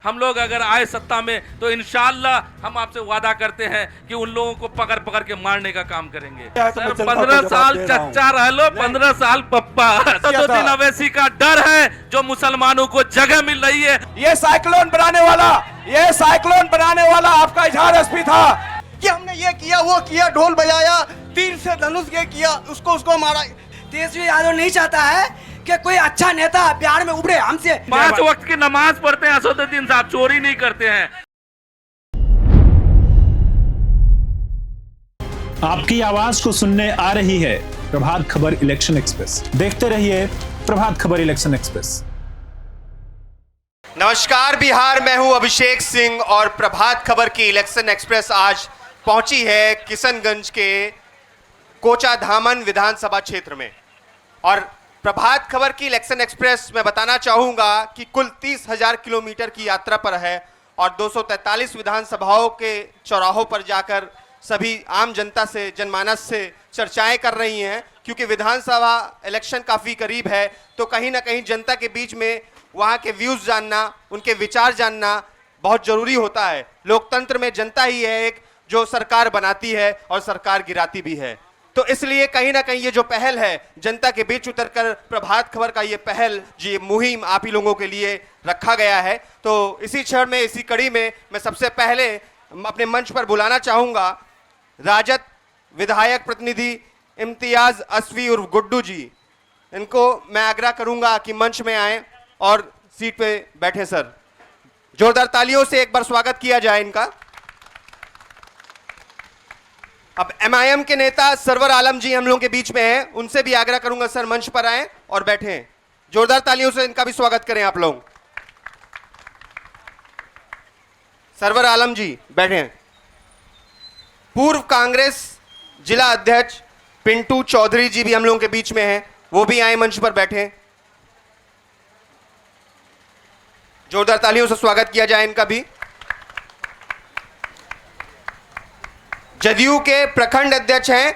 हम लोग अगर आए सत्ता में तो इंशाअल्लाह हम आपसे वादा करते हैं कि उन लोगों को पकड़ पकड़ के मारने का काम करेंगे। सर 15 साल चच्चा रह लो, 15 साल पप्पा। सदुद्दीन अवैसी का डर है जो मुसलमानों को जगह मिल रही है। ये साइक्लोन बनाने वाला आपका इजहार एसपी था कि हमने ये किया वो किया, ढोल बजाया, तीर से धनुष ये किया, उसको मारा। तेजस्वी यादव नहीं चाहता है कि कोई अच्छा नेता बिहार में उभरे हमसे। 5 वक्त की नमाज पढ़ते हैं असदुद्दीन साहब, चोरी नहीं करते हैं। आपकी आवाज को सुनने आ रही है प्रभात खबर इलेक्शन एक्सप्रेस। देखते रहिए प्रभात खबर इलेक्शन एक्सप्रेस। नमस्कार बिहार, मैं हूं अभिषेक सिंह और प्रभात खबर की इलेक्शन एक्सप्रेस आज पहुंची है किशनगंज के कोचाधामन विधानसभा क्षेत्र में। और प्रभात खबर की इलेक्शन एक्सप्रेस में बताना चाहूंगा कि कुल 30,000 किलोमीटर की यात्रा पर है और 243 विधानसभाओं के चौराहों पर जाकर सभी आम जनता से, जनमानस से चर्चाएं कर रही हैं, क्योंकि विधानसभा इलेक्शन काफ़ी करीब है। तो कहीं ना कहीं जनता के बीच में वहाँ के व्यूज़ जानना, उनके विचार जानना बहुत ज़रूरी होता है। लोकतंत्र में जनता ही है एक जो सरकार बनाती है और सरकार गिराती भी है। तो इसलिए कहीं ना कहीं ये जो पहल है, जनता के बीच उतरकर प्रभात खबर का ये पहल, ये मुहिम आप ही लोगों के लिए रखा गया है। तो इसी क्षण में, इसी कड़ी में मैं सबसे पहले अपने मंच पर बुलाना चाहूँगा राजद विधायक प्रतिनिधि इम्तियाज अस्वी उर्फ गुड्डू जी। इनको मैं आग्रह करूँगा कि मंच में आएँ और सीट पे बैठें। सर, जोरदार तालियों से एक बार स्वागत किया जाए इनका। अब एमआईएम के नेता सरवर आलम जी हम लोगों के बीच में हैं, उनसे भी आग्रह करूंगा सर मंच पर आएं और बैठें। जोरदार तालियों से इनका भी स्वागत करें आप लोग। सरवर आलम जी बैठें। पूर्व कांग्रेस जिला अध्यक्ष पिंटू चौधरी जी भी हम लोगों के बीच में हैं, वो भी आए मंच पर बैठें। जोरदार तालियों से स्वागत किया जाए इनका भी। जदयू के प्रखंड अध्यक्ष हैं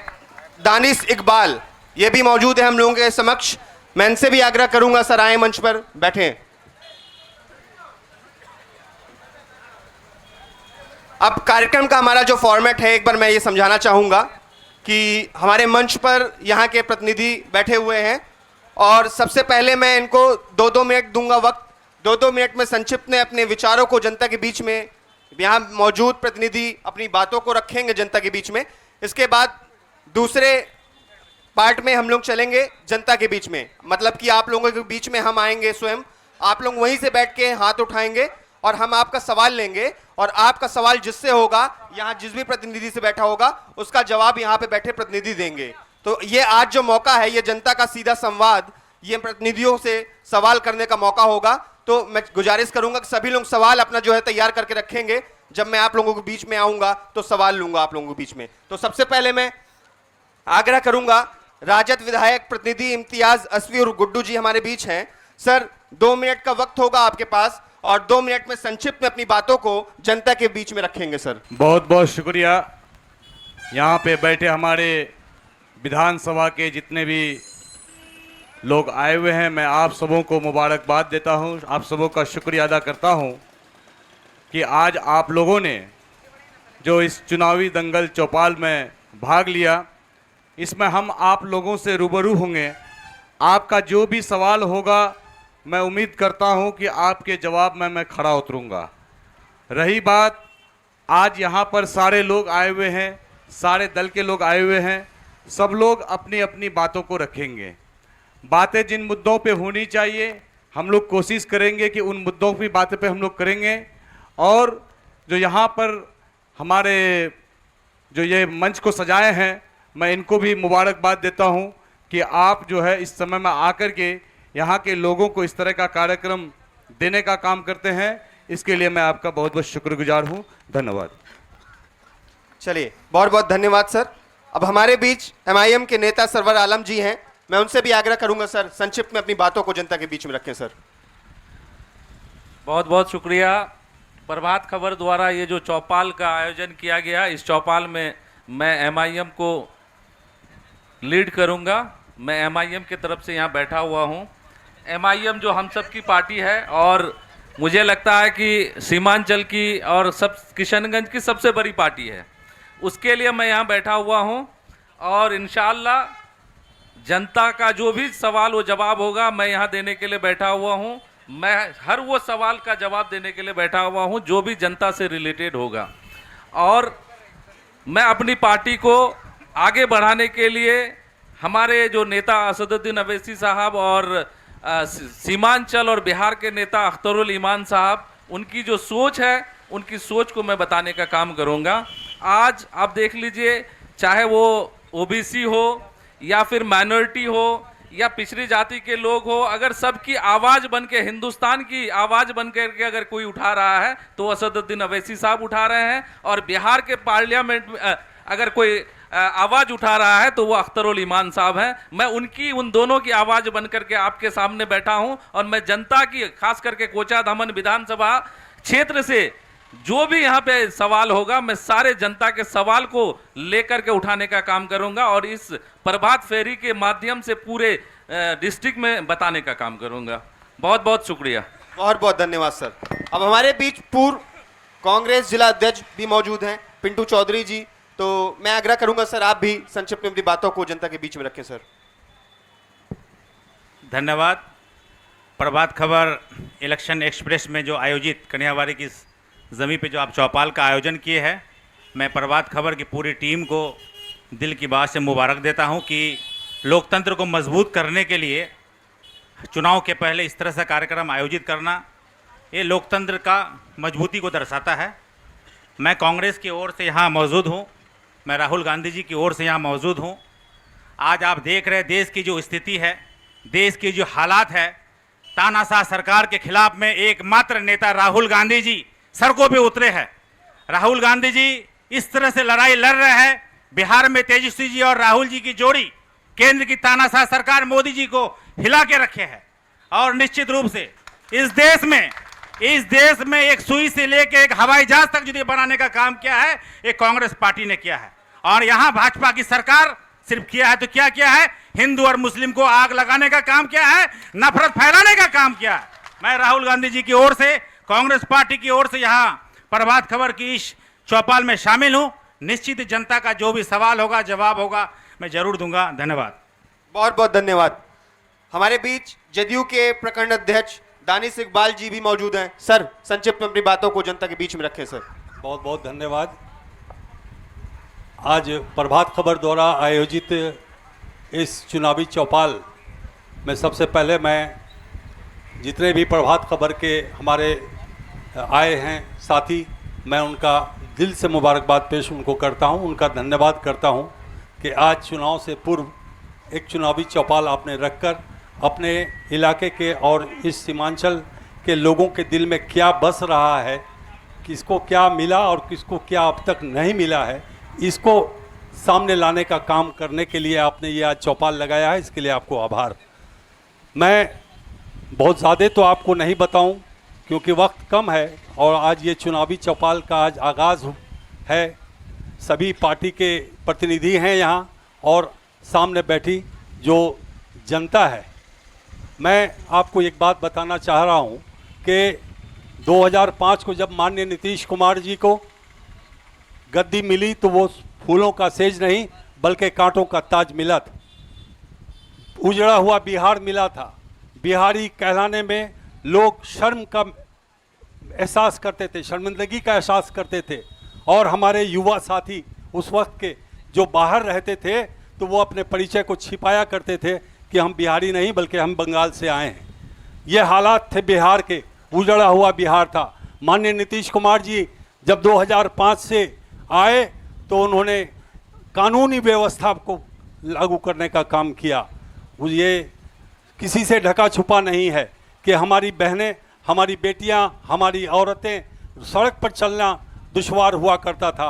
दानिश इकबाल, ये भी मौजूद है हम लोगों के समक्ष। मैं इनसे भी आग्रह करूंगा सर आए मंच पर बैठें। अब कार्यक्रम का हमारा जो फॉर्मेट है, एक बार मैं ये समझाना चाहूंगा कि हमारे मंच पर यहाँ के प्रतिनिधि बैठे हुए हैं और सबसे पहले मैं इनको 2-2 मिनट दूंगा वक्त। 2-2 मिनट में संक्षिप्त में अपने विचारों को जनता के बीच में, यहाँ मौजूद प्रतिनिधि अपनी बातों को रखेंगे जनता के बीच में। इसके बाद दूसरे पार्ट में हम लोग चलेंगे जनता के बीच में, मतलब कि आप लोगों के बीच में हम आएंगे स्वयं। आप लोग वहीं से बैठ के हाथ उठाएंगे और हम आपका सवाल लेंगे और आपका सवाल जिससे होगा, यहाँ जिस भी प्रतिनिधि से बैठा होगा उसका जवाब यहाँ पे बैठे प्रतिनिधि देंगे। तो ये आज जो मौका है, ये जनता का सीधा संवाद, ये प्रतिनिधियों से सवाल करने का मौका होगा। तो मैं गुजारिश करूंगा कि सभी लोग सवाल अपना जो है तैयार करके रखेंगे। जब मैं आप लोगों के बीच में आऊंगा तो सवाल लूंगा आप लोगों के बीच में। तो सबसे पहले मैं आग्रह करूंगा, राजद विधायक प्रतिनिधि इम्तियाज अस्वी और गुड्डू जी हमारे बीच हैं। सर, 2 मिनट का वक्त होगा आपके पास और 2 मिनट में संक्षिप्त में अपनी बातों को जनता के बीच में रखेंगे। सर, बहुत बहुत शुक्रिया। यहाँ पे बैठे हमारे विधानसभा के जितने भी लोग आए हुए हैं, मैं आप सबों को मुबारकबाद देता हूं, आप सबों का शुक्रिया अदा करता हूं कि आज आप लोगों ने जो इस चुनावी दंगल चौपाल में भाग लिया, इसमें हम आप लोगों से रूबरू होंगे। आपका जो भी सवाल होगा, मैं उम्मीद करता हूं कि आपके जवाब में मैं खड़ा उतरूंगा। रही बात, आज यहाँ पर सारे लोग आए हुए हैं, सारे दल के लोग आए हुए हैं, सब लोग अपनी अपनी बातों को रखेंगे। बातें जिन मुद्दों पे होनी चाहिए, हम लोग कोशिश करेंगे कि उन मुद्दों की बातें पे हम लोग करेंगे। और जो यहाँ पर हमारे जो ये मंच को सजाए हैं, मैं इनको भी मुबारकबाद देता हूँ कि आप जो है इस समय में आकर के यहाँ के लोगों को इस तरह का कार्यक्रम देने का काम करते हैं। इसके लिए मैं आपका बहुत बहुत शुक्रगुजार हूँ। धन्यवाद। चलिए, बहुत बहुत धन्यवाद सर। अब हमारे बीच एमआईएम के नेता सरवर आलम जी हैं, मैं उनसे भी आग्रह करूंगा सर संक्षिप्त में अपनी बातों को जनता के बीच में रखें। सर, बहुत बहुत शुक्रिया। प्रभात खबर द्वारा ये जो चौपाल का आयोजन किया गया, इस चौपाल में मैं एमआईएम को लीड करूंगा। मैं एमआईएम की तरफ से यहाँ बैठा हुआ हूँ। एमआईएम जो हम सब की पार्टी है और मुझे लगता है कि सीमांचल की और सब किशनगंज की सबसे बड़ी पार्टी है, उसके लिए मैं यहाँ बैठा हुआ हूँ। और इंशाअल्लाह जनता का जो भी सवाल वो जवाब होगा, मैं यहाँ देने के लिए बैठा हुआ हूँ। मैं हर वो सवाल का जवाब देने के लिए बैठा हुआ हूँ जो भी जनता से रिलेटेड होगा। और मैं अपनी पार्टी को आगे बढ़ाने के लिए हमारे जो नेता असदुद्दीन अवैसी साहब और सीमांचल और बिहार के नेता अख्तरुल ईमान साहब, उनकी जो सोच है, उनकी सोच को मैं बताने का काम करूंगा। आज आप देख लीजिए, चाहे वो ओबीसी हो या फिर माइनॉरिटी हो या पिछड़ी जाति के लोग हो, अगर सबकी आवाज़ बन के, हिंदुस्तान की आवाज़ बन के अगर कोई उठा रहा है तो असदुद्दीन अवैसी साहब उठा रहे हैं। और बिहार के पार्लियामेंट में अगर कोई आवाज़ उठा रहा है तो वो अख्तरुल ईमान साहब हैं। मैं उन दोनों की आवाज़ बन करके आपके सामने बैठा हूं। और मैं जनता की, खास करके कोचाधामन विधानसभा क्षेत्र से जो भी यहाँ पे सवाल होगा, मैं सारे जनता के सवाल को लेकर के उठाने का काम करूंगा और इस प्रभात फेरी के माध्यम से पूरे डिस्ट्रिक्ट में बताने का काम करूंगा। बहुत बहुत शुक्रिया। बहुत बहुत धन्यवाद सर। अब हमारे बीच पूर्व कांग्रेस जिला अध्यक्ष भी मौजूद हैं, पिंटू चौधरी जी। तो मैं आग्रह करूंगा सर, आप भी संक्षिप्त में अपनी बातों को जनता के बीच में रखें सर। धन्यवाद। प्रभात खबर इलेक्शन एक्सप्रेस में जो आयोजित कन्यावारी की ज़मीन पे जो आप चौपाल का आयोजन किए हैं, मैं प्रभात खबर की पूरी टीम को दिल की बात से मुबारक देता हूं कि लोकतंत्र को मजबूत करने के लिए चुनाव के पहले इस तरह से कार्यक्रम आयोजित करना, ये लोकतंत्र का मजबूती को दर्शाता है। मैं कांग्रेस की ओर से यहाँ मौजूद हूँ, मैं राहुल गांधी जी की ओर से यहाँ मौजूद हूँ। आज आप देख रहे हैं देश की जो स्थिति है, देश की जो हालात है, तानाशाह सरकार के खिलाफ में एकमात्र नेता राहुल गांधी जी सड़कों पे उतरे हैं। राहुल गांधी जी इस तरह से लड़ाई लड़ रहे हैं। बिहार में तेजस्वी जी और राहुल जी की जोड़ी केंद्र की तानाशाह सरकार मोदी जी को हिला के रखे है। और निश्चित रूप से इस देश में एक सुई से लेकर एक हवाई जहाज तक जो बनाने का काम किया है, ये कांग्रेस पार्टी ने किया है। और यहाँ भाजपा की सरकार सिर्फ किया है तो क्या किया है, हिंदू और मुस्लिम को आग लगाने का काम किया है, नफरत फैलाने का काम किया है। मैं राहुल गांधी जी की ओर से, कांग्रेस पार्टी की ओर से यहाँ प्रभात खबर की इस चौपाल में शामिल हूँ। निश्चित जनता का जो भी सवाल होगा, जवाब होगा, मैं जरूर दूंगा। धन्यवाद। बहुत बहुत धन्यवाद। हमारे बीच जदयू के प्रखंड अध्यक्ष दानिश इकबाल जी भी मौजूद हैं। सर, संक्षिप्त में अपनी बातों को जनता के बीच में रखें सर। बहुत बहुत धन्यवाद। आज प्रभात खबर द्वारा आयोजित इस चुनावी चौपाल में सबसे पहले मैं जितने भी प्रभात खबर के हमारे आए हैं साथी, मैं उनका दिल से मुबारकबाद पेश उनको करता हूं, उनका धन्यवाद करता हूं कि आज चुनाव से पूर्व एक चुनावी चौपाल आपने रखकर अपने इलाके के और इस सीमांचल के लोगों के दिल में क्या बस रहा है, किसको क्या मिला और किसको क्या अब तक नहीं मिला है, इसको सामने लाने का काम करने के लिए आपने ये आज चौपाल लगाया है। इसके लिए आपको आभार। मैं बहुत ज़्यादा तो आपको नहीं बताऊं क्योंकि वक्त कम है और आज ये चुनावी चौपाल का आज आगाज़ है। सभी पार्टी के प्रतिनिधि हैं यहाँ और सामने बैठी जो जनता है। मैं आपको एक बात बताना चाह रहा हूँ कि 2005 को जब माननीय नीतीश कुमार जी को गद्दी मिली तो वो फूलों का सेज नहीं बल्कि कांटों का ताज मिला था। उजड़ा हुआ बिहार मिला था। बिहारी कहलाने में लोग शर्म का एहसास करते थे, शर्मिंदगी का एहसास करते थे। और हमारे युवा साथी उस वक्त के जो बाहर रहते थे तो वो अपने परिचय को छिपाया करते थे कि हम बिहारी नहीं बल्कि हम बंगाल से आए हैं। ये हालात थे बिहार के, उजड़ा हुआ बिहार था। माननीय नीतीश कुमार जी जब 2005 से आए तो उन्होंने कानूनी व्यवस्था को लागू करने का काम किया। ये किसी से ढका छुपा नहीं है कि हमारी बहनें, हमारी बेटियां, हमारी औरतें सड़क पर चलना दुश्वार हुआ करता था।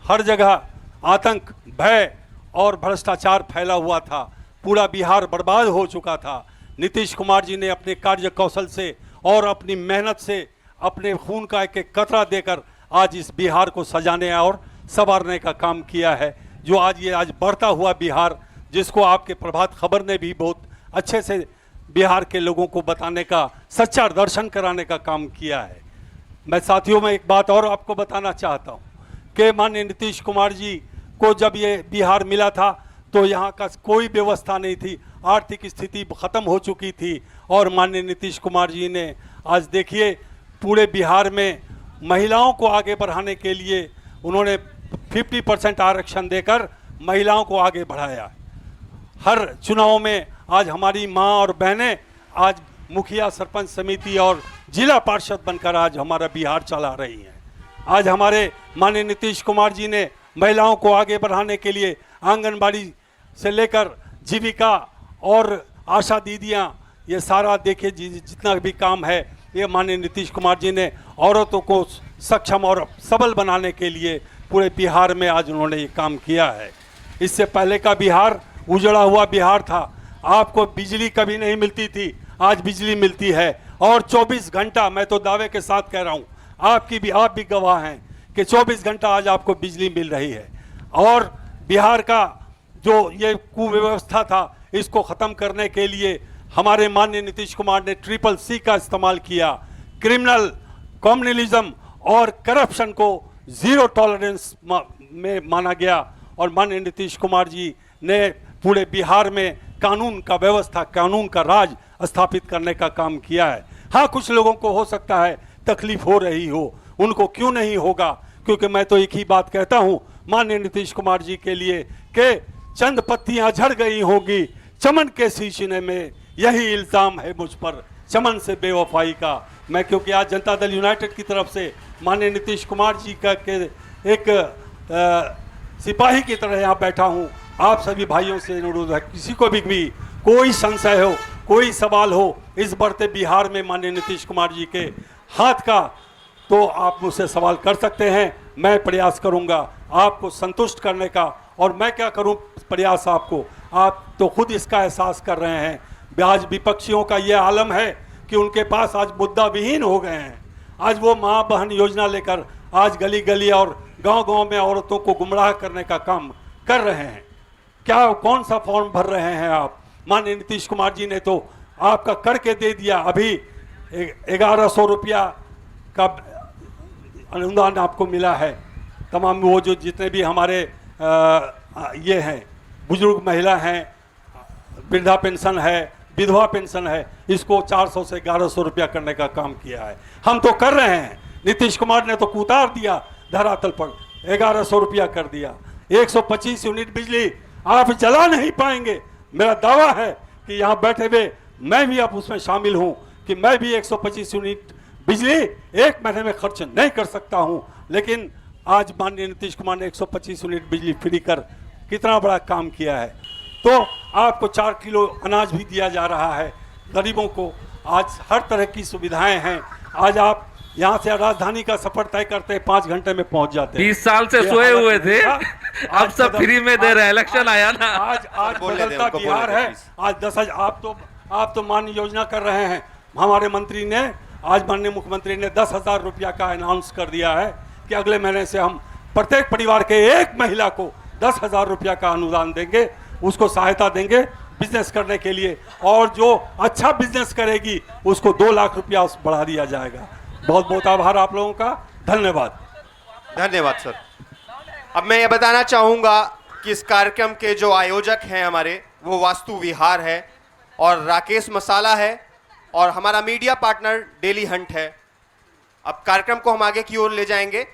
हर जगह आतंक, भय और भ्रष्टाचार फैला हुआ था। पूरा बिहार बर्बाद हो चुका था। नीतीश कुमार जी ने अपने कार्य कौशल से और अपनी मेहनत से अपने खून का एक एक कतरा देकर आज इस बिहार को सजाने और संवारने का काम किया है। जो आज बढ़ता हुआ बिहार, जिसको आपके प्रभात खबर ने भी बहुत अच्छे से बिहार के लोगों को बताने का, सच्चा दर्शन कराने का काम किया है। मैं साथियों में एक बात और आपको बताना चाहता हूँ कि माननीय नीतीश कुमार जी को जब ये बिहार मिला था तो यहाँ का कोई व्यवस्था नहीं थी, आर्थिक स्थिति ख़त्म हो चुकी थी। और माननीय नीतीश कुमार जी ने आज देखिए पूरे बिहार में महिलाओं को आगे बढ़ाने के लिए उन्होंने 50% आरक्षण देकर महिलाओं को आगे बढ़ाया। हर चुनाव में आज हमारी माँ और बहनें आज मुखिया, सरपंच समिति और जिला पार्षद बनकर आज हमारा बिहार चला रही हैं। आज हमारे माननीय नीतीश कुमार जी ने महिलाओं को आगे बढ़ाने के लिए आंगनबाड़ी से लेकर जीविका और आशा दीदियाँ, ये सारा देखिए जितना भी काम है ये माननीय नीतीश कुमार जी ने औरतों को सक्षम और सबल बनाने के लिए पूरे बिहार में आज उन्होंने ये काम किया है। इससे पहले का बिहार उजड़ा हुआ बिहार था, आपको बिजली कभी नहीं मिलती थी, आज बिजली मिलती है। और 24 घंटा, मैं तो दावे के साथ कह रहा हूँ, आप भी गवाह हैं कि 24 घंटा आज आपको बिजली मिल रही है। और बिहार का जो ये कुव्यवस्था था इसको ख़त्म करने के लिए हमारे माननीय नीतीश कुमार ने CCC का इस्तेमाल किया। क्रिमिनल, कम्युनलिज्म और करप्शन को ज़ीरो टॉलरेंस में माना गया और माननीय नीतीश कुमार जी ने पूरे बिहार में कानून का व्यवस्था, कानून का राज स्थापित करने का काम किया है। हाँ, कुछ लोगों को हो सकता है तकलीफ हो रही हो, उनको क्यों नहीं होगा, क्योंकि मैं तो एक ही बात कहता हूँ माननीय नीतीश कुमार जी के लिए कि चंद पत्तियां झड़ गई होंगी चमन के सींचने में, यही इल्ज़ाम है मुझ पर चमन से बेवफाई का। मैं क्योंकि आज जनता दल यूनाइटेड की तरफ से माननीय नीतीश कुमार जी का के एक सिपाही की तरह यहाँ बैठा हूँ। आप सभी भाइयों से अनुरोध है, किसी को भी कोई संशय हो, कोई सवाल हो इस बढ़ते बिहार में माननीय नीतीश कुमार जी के हाथ का, तो आप मुझसे सवाल कर सकते हैं। मैं प्रयास करूंगा आपको संतुष्ट करने का। और मैं क्या करूं प्रयास आपको, आप तो खुद इसका एहसास कर रहे हैं। आज विपक्षियों का ये आलम है कि उनके पास आज मुद्दा विहीन हो गए हैं। आज वो माँ बहन योजना लेकर आज गली गली और गांव-गांव में औरतों को गुमराह करने का काम कर रहे हैं। क्या कौन सा फॉर्म भर रहे हैं आप? माननीय नीतीश कुमार जी ने तो आपका करके दे दिया। अभी 1100 रुपया का अनुदान आपको मिला है। तमाम वो जो जितने भी हमारे ये हैं, बुजुर्ग महिला हैं, वृद्धा पेंशन है, विधवा पेंशन है, इसको 400 से 1100 रुपया करने का काम किया है। हम तो कर रहे हैं, नीतीश कुमार ने तो उतार दिया धरातल पर, 1100 रुपया कर दिया। 125 यूनिट बिजली आप जला नहीं पाएंगे। मेरा दावा है कि यहाँ बैठे हुए मैं भी अब उसमें शामिल हूँ कि मैं भी 125 यूनिट बिजली एक महीने में खर्च नहीं कर सकता हूँ। लेकिन आज माननीय नीतीश कुमार ने 125 यूनिट बिजली फ्री कर कितना बड़ा काम किया है। तो आपको 4 किलो अनाज भी दिया जा रहा है गरीबों को। आज हर तरह की सुविधाएं हैं। आज आप यहाँ से राजधानी का सफर तय करते 5 घंटे में पहुँच जाते हैं। 20 साल से सोए हुए थे, अब सब फ्री में दे रहे हैं। इलेक्शन आया ना, आज बदलता बिहार है। आज 10,000 आप तो मान योजना कर रहे हैं। हमारे मंत्री ने आज माननीय मुख्यमंत्री ने 10,000 रुपया का अनाउंस कर दिया है कि अगले महीने से हम प्रत्येक परिवार के एक महिला को 10,000 रुपया का अनुदान देंगे, उसको सहायता देंगे बिजनेस करने के लिए। और जो अच्छा बिजनेस करेगी उसको 2 लाख रुपया बढ़ा दिया जाएगा। बहुत बहुत आभार आप लोगों का, धन्यवाद। धन्यवाद सर। अब मैं ये बताना चाहूँगा कि इस कार्यक्रम के जो आयोजक हैं हमारे, वो वास्तु विहार है और राकेश मसाला है और हमारा मीडिया पार्टनर डेली हंट है। अब कार्यक्रम को हम आगे की ओर ले जाएंगे।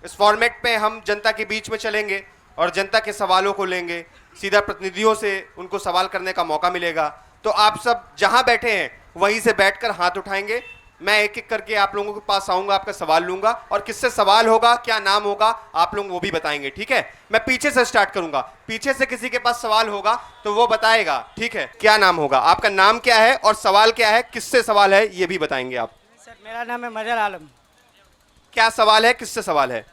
इस फॉर्मेट पे हम जनता के बीच में चलेंगे और जनता के सवालों को लेंगे। सीधा प्रतिनिधियों से उनको सवाल करने का मौका मिलेगा। तो आप सब जहां बैठे हैं वहीं से बैठकर हाथ उठाएंगे। मैं एक एक करके आप लोगों के पास आऊंगा, आपका सवाल लूंगा और किससे सवाल होगा, क्या नाम होगा, आप लोग वो भी बताएंगे। ठीक है, मैं पीछे से स्टार्ट करूंगा। पीछे से किसी के पास सवाल होगा तो वो बताएगा। ठीक है, क्या नाम होगा, आपका नाम क्या है और सवाल क्या है, किससे सवाल है, ये भी बताएंगे आप। सर मेरा नाम है मजर आलम। क्या सवाल है, किससे सवाल है?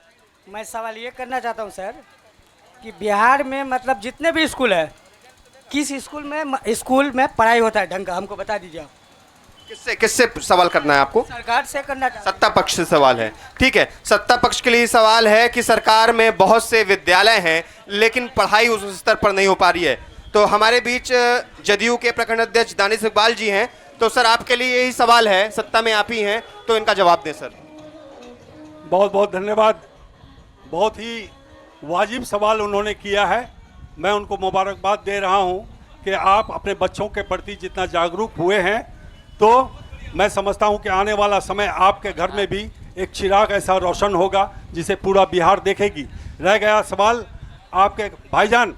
मैं सवाल ये करना चाहता हूँ सर कि बिहार में मतलब जितने भी स्कूल है, किस स्कूल में पढ़ाई होता है ढंग का, हमको बता दीजिए आप। किससे सवाल करना है आपको? सरकार से करना चाहता हूं। सत्ता पक्ष से सवाल है। ठीक है, सत्ता पक्ष के लिए सवाल है कि सरकार में बहुत से विद्यालय हैं लेकिन पढ़ाई उस स्तर पर नहीं हो पा रही है। तो हमारे बीच जदयू के प्रखंड अध्यक्ष दानिश इकबाल जी हैं। तो सर आपके लिए यही सवाल है, सत्ता में आप ही हैं, तो इनका जवाब दें सर। बहुत बहुत धन्यवाद। बहुत ही वाजिब सवाल उन्होंने किया है। मैं उनको मुबारकबाद दे रहा हूं कि आप अपने बच्चों के प्रति जितना जागरूक हुए हैं, तो मैं समझता हूं कि आने वाला समय आपके घर में भी एक चिराग ऐसा रोशन होगा जिसे पूरा बिहार देखेगी। रह गया सवाल आपके भाईजान,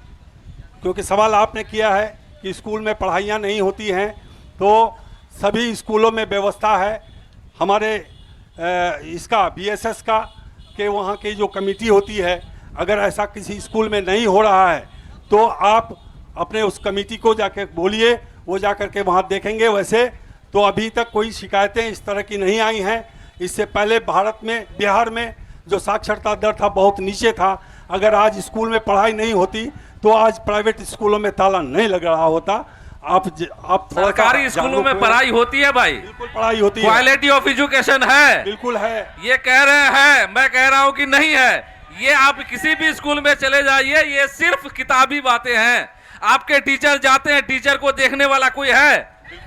क्योंकि सवाल आपने किया है कि स्कूल में पढ़ाइयाँ नहीं होती हैं, तो सभी स्कूलों में व्यवस्था है हमारे इसका BSS का कि वहाँ की जो कमेटी होती है, अगर ऐसा किसी स्कूल में नहीं हो रहा है तो आप अपने उस कमेटी को जाकर बोलिए, वो जाकर के वहाँ देखेंगे। वैसे तो अभी तक कोई शिकायतें इस तरह की नहीं आई हैं। इससे पहले बिहार में जो साक्षरता दर था बहुत नीचे था। अगर आज स्कूल में पढ़ाई नहीं होती तो आज प्राइवेट स्कूलों में ताला नहीं लग रहा होता। आप सरकारी स्कूलों में पढ़ाई होती है भाई, बिल्कुल पढ़ाई होती है, क्वालिटी ऑफ एजुकेशन है, बिल्कुल है। ये कह रहे हैं, मैं कह रहा हूं कि नहीं है। ये आप किसी भी स्कूल में चले जाइए, ये सिर्फ किताबी बातें हैं। आपके टीचर जाते हैं, टीचर को देखने वाला कोई है?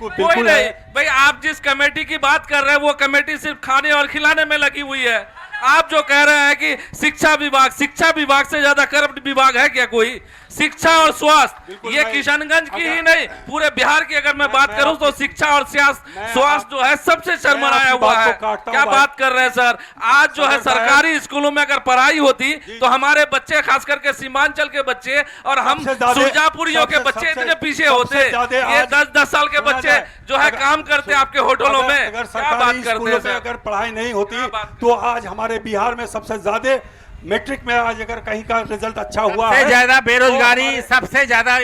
कोई नहीं भाई। आप जिस कमेटी की बात कर रहे हैं वो कमेटी सिर्फ खाने और खिलाने में लगी हुई है। आप जो कह रहे हैं कि शिक्षा विभाग से ज्यादा करप्ट विभाग है क्या कोई? शिक्षा और स्वास्थ्य, ये किशनगंज की ही नहीं पूरे बिहार की अगर मैं बात करूं तो शिक्षा और स्वास्थ्य जो है सबसे शर्मनाया हुआ है। क्या बात कर रहे हैं सर? आज जो है सरकारी स्कूलों में अगर पढ़ाई होती तो हमारे बच्चे, खास करके सीमांचल के बच्चे और हम सुरजापुरियों के बच्चे इतने पीछे होते। ये 10-10 साल के बच्चे जो है काम करते आपके होटलों में। अगर सरकारी स्कूलों में अगर पढ़ाई नहीं होती तो आज हमारे बिहार में सबसे ज्यादा मैट्रिक में आज अगर कहीं का रिजल्ट अच्छा हुआ है, सबसे ज्यादा बेरोजगारी, सबसे ज्यादा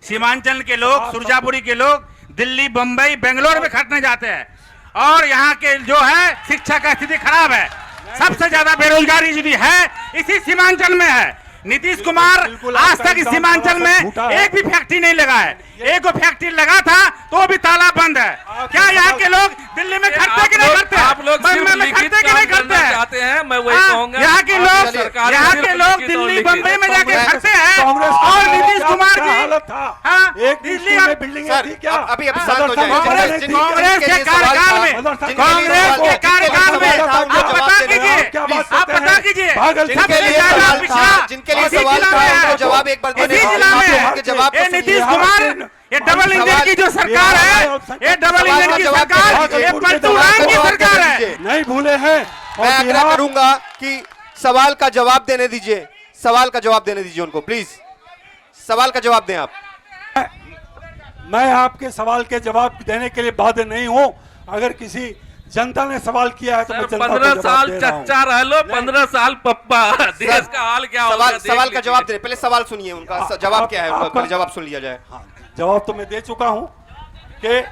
सीमांचल के लोग, सुरजापुरी के लोग दिल्ली, बंबई, बेंगलोर में खटने जाते हैं और यहाँ के जो है शिक्षा का स्थिति खराब है। सबसे ज्यादा बेरोजगारी जो है इसी सीमांचल में है। नीतीश कुमार आज तक इस सीमांचल में एक भी फैक्ट्री नहीं लगा है। एक फैक्ट्री लगा था तो भी ताला बंद है। क्या यहाँ के लोग दिल्ली में खटते कि नहीं करते? आप लोग बम्बई में खटते कि नहीं करते? चाहते हैं, मैं वही कहूंगा। यहाँ के लोग दिल्ली, बंबई में जाके खटते हैं और नीतीश कुमार की दिल्ली अभी शांत हो जाइए। कांग्रेस के कार्यकाल में आप बता कीजिए सबसे ज्यादा पिछड़ा जिनके लिए सवाल था उनको जवाब एक बार देने जवाब नीतीश कुमार, ये डबल इंजन की जो सरकार है, ये डबल इंजन की सरकार, ये पलटू राम की सरकार है। नहीं भूले हैं। मैं आग्रह करूंगा कि सवाल का जवाब देने दीजिए, सवाल का जवाब देने दीजिए उनको, प्लीज सवाल का जवाब दें आप। मैं आपके सवाल के जवाब देने के लिए बाध्य नहीं हूं। अगर किसी जनता ने सवाल किया है तो मैं जनता को 15 जवाब साल दे रहा हूं। चच्चा रह लो, 15 साल पप्पा, देश का हाल क्या होगा? सवाल का जवाब दे, पहले सवाल सुनिए, उनका जवाब क्या है उनका पहले जवाब सुन लिया जाए। हाँ, जवाब तो मैं दे चुका हूं कि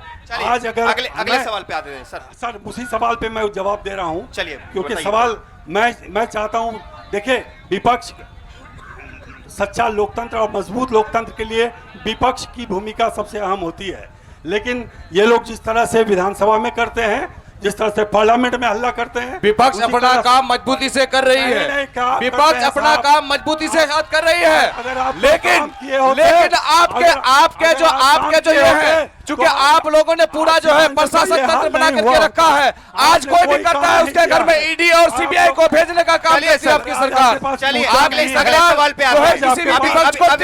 आज अगर अगले सवाल पे आते हैं सर उसी सवाल पे मैं जवाब दे रहा हूं। चलिए, क्योंकि सवाल मैं चाहता हूं, देखिए विपक्ष, सच्चा लोकतंत्र और मजबूत लोकतंत्र के लिए विपक्ष की भूमिका सबसे अहम होती है। लेकिन ये लोग जिस तरह से विधानसभा में करते हैं, जिस तरह से पार्लियामेंट में हल्ला करते हैं, विपक्ष अपना काम मजबूती से कर रही है। विपक्ष अपना काम मजबूती से कर रही है, लेकिन आपके जो ये है, चूंकि आप लोगों ने पूरा जो है प्रशासन तंत्र बना करके रखा है, आज कोई भी करता है उसके घर में ईडी और सीबीआई को भेजने का काम करती है आपकी सरकार। चलिए अगले सवाल पे आते हैं।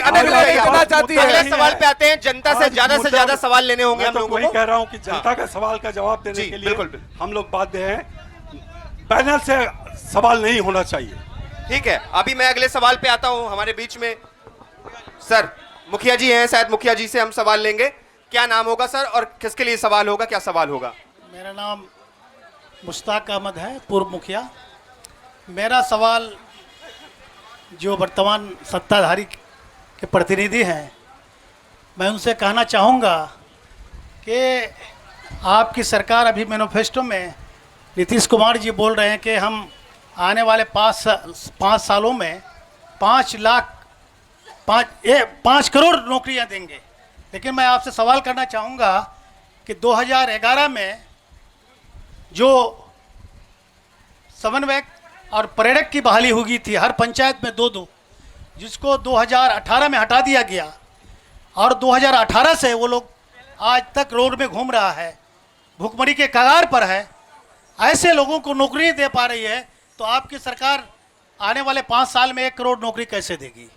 अगले सवाल पे आते हैं। जनता से ज्यादा सवाल लेने होंगे हम लोगों को। कह रहा हूँ कि जनता का सवाल का जवाब देने के लिए हम लोग बाध्य हैं। पैनल से सवाल नहीं होना चाहिए। ठीक है, अभी मैं अगले सवाल पे आता हूं। हमारे बीच में सर मुखिया जी हैं, शायद मुखिया जी से हम सवाल लेंगे। क्या नाम होगा सर और किसके लिए सवाल होगा, क्या सवाल होगा? मेरा नाम मुश्ताक अहमद है, पूर्व मुखिया। मेरा सवाल जो वर्तमान सत्ताधारी के प्रतिनिधि हैं, मैं उनसे कहना चाहूँगा कि आपकी सरकार अभी मैनिफेस्टो में नीतीश कुमार जी बोल रहे हैं कि हम आने वाले 5 सालों में 5 करोड़ नौकरियां देंगे। लेकिन मैं आपसे सवाल करना चाहूँगा कि 2011 में जो समन्वयक और पर्यटक की बहाली हुई थी हर पंचायत में 2-2, जिसको 2018 में हटा दिया गया, और 2018 से वो लोग आज तक रोड में घूम रहा है, भुखमरी के कगार पर है। ऐसे लोगों को नौकरी नहीं दे पा रही है, तो आपकी सरकार आने वाले 5 साल में 1 करोड़ नौकरी कैसे देगी?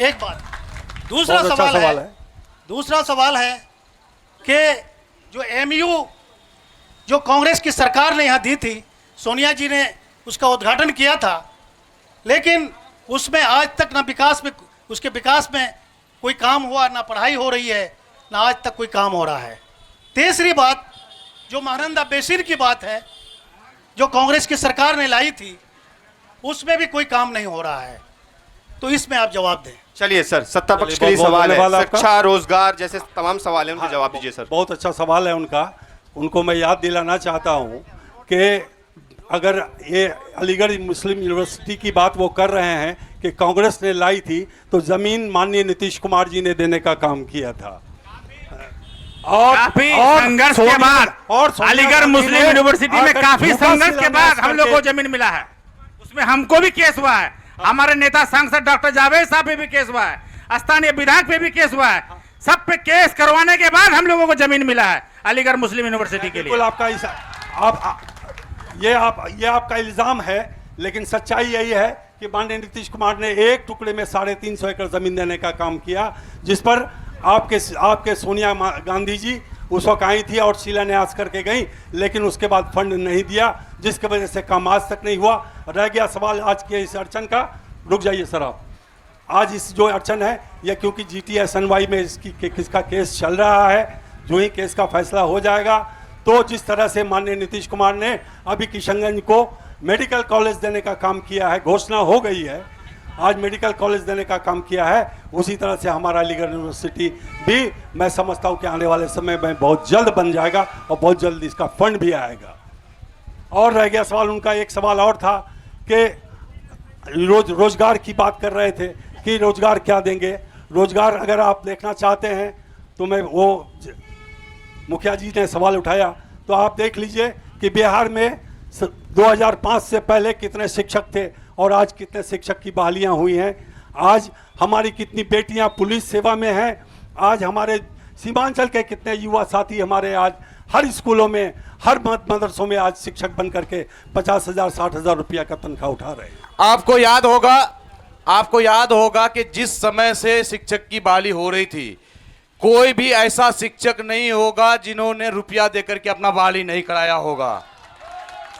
एक बात। दूसरा सवाल है कि जो MU जो कांग्रेस की सरकार ने यहाँ दी थी, सोनिया जी ने उसका उद्घाटन किया था, लेकिन उसमें आज तक ना विकास में, उसके विकास में कोई काम हुआ, ना पढ़ाई हो रही है, ना आज तक कोई काम हो रहा है। तीसरी बात, जो महानंदा बेसिन की बात है, जो कांग्रेस की सरकार ने लाई थी, उसमें भी कोई काम नहीं हो रहा है। तो इसमें आप जवाब दें। चलिए सर, सत्ता पक्ष के लिए सवाल है, शिक्षा, रोजगार जैसे तमाम सवाल हैं, उनके जवाब दीजिए सर। बहुत अच्छा सवाल है उनका। उनको मैं याद दिलाना चाहता हूँ कि अगर ये अलीगढ़ मुस्लिम यूनिवर्सिटी की बात वो कर रहे हैं कि कांग्रेस ने लाई थी, तो ज़मीन माननीय नीतीश कुमार जी ने देने का काम किया था। और काफी संघर्ष के बाद, और अलीगढ़ मुस्लिम यूनिवर्सिटी में काफी संघर्ष के बाद हम लोग को जमीन मिला है। उसमें हमको भी केस हुआ है, हमारे नेता सांसद डॉक्टर जावेद साहब पे भी केस हुआ है, स्थानीय विधायक पे भी केस हुआ है। सब पे केस करवाने के बाद हम लोगों को जमीन मिला है अलीगढ़ मुस्लिम यूनिवर्सिटी के लिए। आपका ये आपका इल्जाम है, लेकिन सच्चाई यही है कि माननीय नीतीश कुमार ने एक टुकड़े में 350 एकड़ जमीन देने का काम किया, जिस पर आपके सोनिया गांधी जी उस वक्त आई थी और शिलान्यास करके गई, लेकिन उसके बाद फंड नहीं दिया, जिसकी वजह से काम आज तक नहीं हुआ। रह गया सवाल आज के इस अड़चन का। रुक जाइए सर आप। आज इस जो अड़चन है, यह क्योंकि GTSNY में किसका केस चल रहा है, जो ही केस का फैसला हो जाएगा, तो जिस तरह से माननीय नीतीश कुमार ने अभी किशनगंज को मेडिकल कॉलेज देने का काम किया है, घोषणा हो गई है, आज मेडिकल कॉलेज देने का काम किया है, उसी तरह से हमारा अलीगढ़ यूनिवर्सिटी भी मैं समझता हूँ कि आने वाले समय में बहुत जल्द बन जाएगा और बहुत जल्द इसका फंड भी आएगा। और रह गया सवाल उनका, एक सवाल और था कि रोजगार की बात कर रहे थे कि रोजगार क्या देंगे। रोजगार अगर आप देखना चाहते हैं तो मैं वो मुखिया जी ने सवाल उठाया, तो आप देख लीजिए कि बिहार में 2005 से पहले कितने शिक्षक थे और आज कितने शिक्षक की बहालियां हुई हैं। आज हमारी कितनी बेटियां पुलिस सेवा में हैं। आज हमारे सीमांचल के कितने युवा साथी हमारे आज हर स्कूलों में, हर मदरसों में आज शिक्षक बन करके 50,000 60,000 रुपया का तनख्वाह उठा रहे हैं। आपको याद होगा कि जिस समय से शिक्षक की बहाली हो रही थी, कोई भी ऐसा शिक्षक नहीं होगा जिन्होंने रुपया देकर के अपना बहाली नहीं कराया होगा।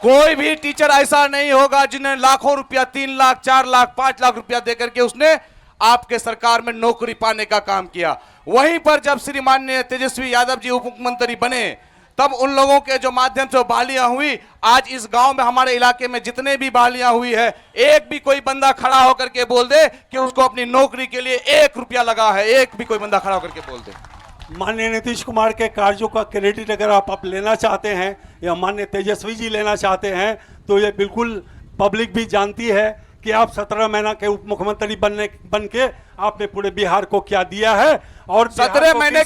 कोई भी टीचर ऐसा नहीं होगा जिन्हें लाखों रुपया, 3 लाख 4 लाख 5 लाख रुपया देकर के उसने आपके सरकार में नौकरी पाने का काम किया। वहीं पर जब श्री माननीय तेजस्वी यादव जी उप मुख्यमंत्री बने, तब उन लोगों के जो माध्यम से बहालियां हुई, आज इस गांव में हमारे इलाके में जितने भी बहालियां हुई है, एक भी कोई बंदा खड़ा होकर के बोल दे कि उसको अपनी नौकरी के लिए 1 रुपया लगा है, एक भी कोई बंदा खड़ा होकर के बोल दे। माननीय नीतीश कुमार के कार्यों का क्रेडिट अगर आप लेना चाहते हैं या माननीय तेजस्वी जी लेना चाहते हैं, तो ये बिल्कुल पब्लिक भी जानती है कि आप 17 महीना के उप मुख्यमंत्री बन के आपने पूरे बिहार को क्या दिया है। और 17 महीने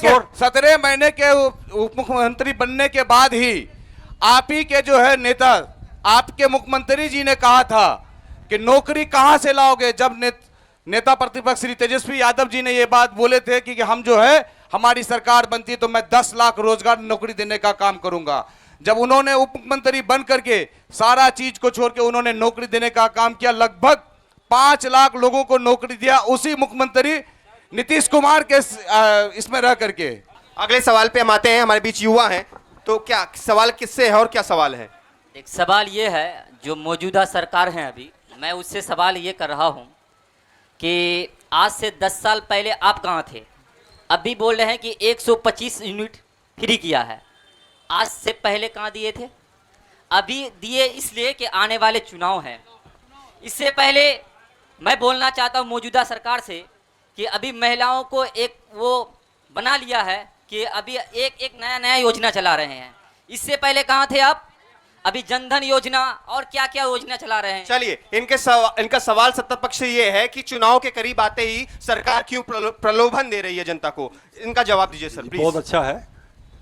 के उप मुख्यमंत्री बनने के बाद ही आप ही के जो है नेता, आपके मुख्यमंत्री जी ने कहा था कि नौकरी कहां से लाओगे। जब नेता प्रतिपक्ष श्री तेजस्वी यादव जी ने ये बात बोले थे कि हम जो है, हमारी सरकार बनती तो मैं 10 लाख रोजगार नौकरी देने का काम करूंगा। जब उन्होंने उप मुख्यमंत्री बन करके सारा चीज को छोड़ के उन्होंने नौकरी देने का काम किया, लगभग 5 लाख लोगों को नौकरी दिया उसी मुख्यमंत्री नीतीश कुमार के इसमें रह करके। अगले सवाल पे हम आते हैं, हमारे बीच युवा हैं, तो क्या सवाल किससे है और क्या सवाल है? एक सवाल ये है, जो मौजूदा सरकार है अभी, मैं उससे सवाल ये कर रहा हूँ कि आज से 10 साल पहले आप कहाँ थे? अभी बोल रहे हैं कि 125 यूनिट फ्री किया है, आज से पहले कहाँ दिए थे? अभी दिए इसलिए कि आने वाले चुनाव हैं। इससे पहले मैं बोलना चाहता हूँ मौजूदा सरकार से कि अभी महिलाओं को एक वो बना लिया है कि अभी एक नया योजना चला रहे हैं। इससे पहले कहाँ थे आप? अभी जनधन योजना और क्या क्या योजना चला रहे हैं। चलिए, इनका सवाल सत्ता पक्ष से ये है कि चुनाव के करीब आते ही सरकार क्यों प्रलोभन दे रही है जनता को? इनका जवाब दीजिए सर प्लीज। बहुत अच्छा है,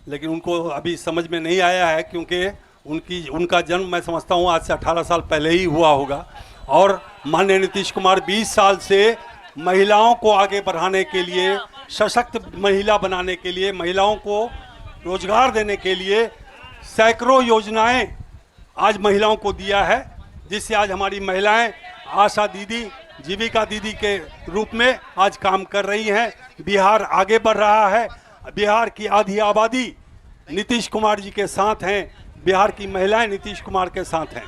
लेकिन उनको अभी समझ में नहीं आया है, क्योंकि उनका जन्म मैं समझता हूँ आज से 18 साल पहले ही हुआ होगा। और माननीय नीतीश कुमार 20 साल से महिलाओं को आगे बढ़ाने के लिए, सशक्त महिला बनाने के लिए, महिलाओं को रोजगार देने के लिए सैकड़ों योजनाएं आज महिलाओं को दिया है, जिससे आज हमारी महिलाएं आशा दीदी, जीविका दीदी के रूप में आज काम कर रही हैं। बिहार आगे बढ़ रहा है। बिहार की आधी आबादी नीतीश कुमार जी के साथ हैं। बिहार की महिलाएं नीतीश कुमार के साथ हैं।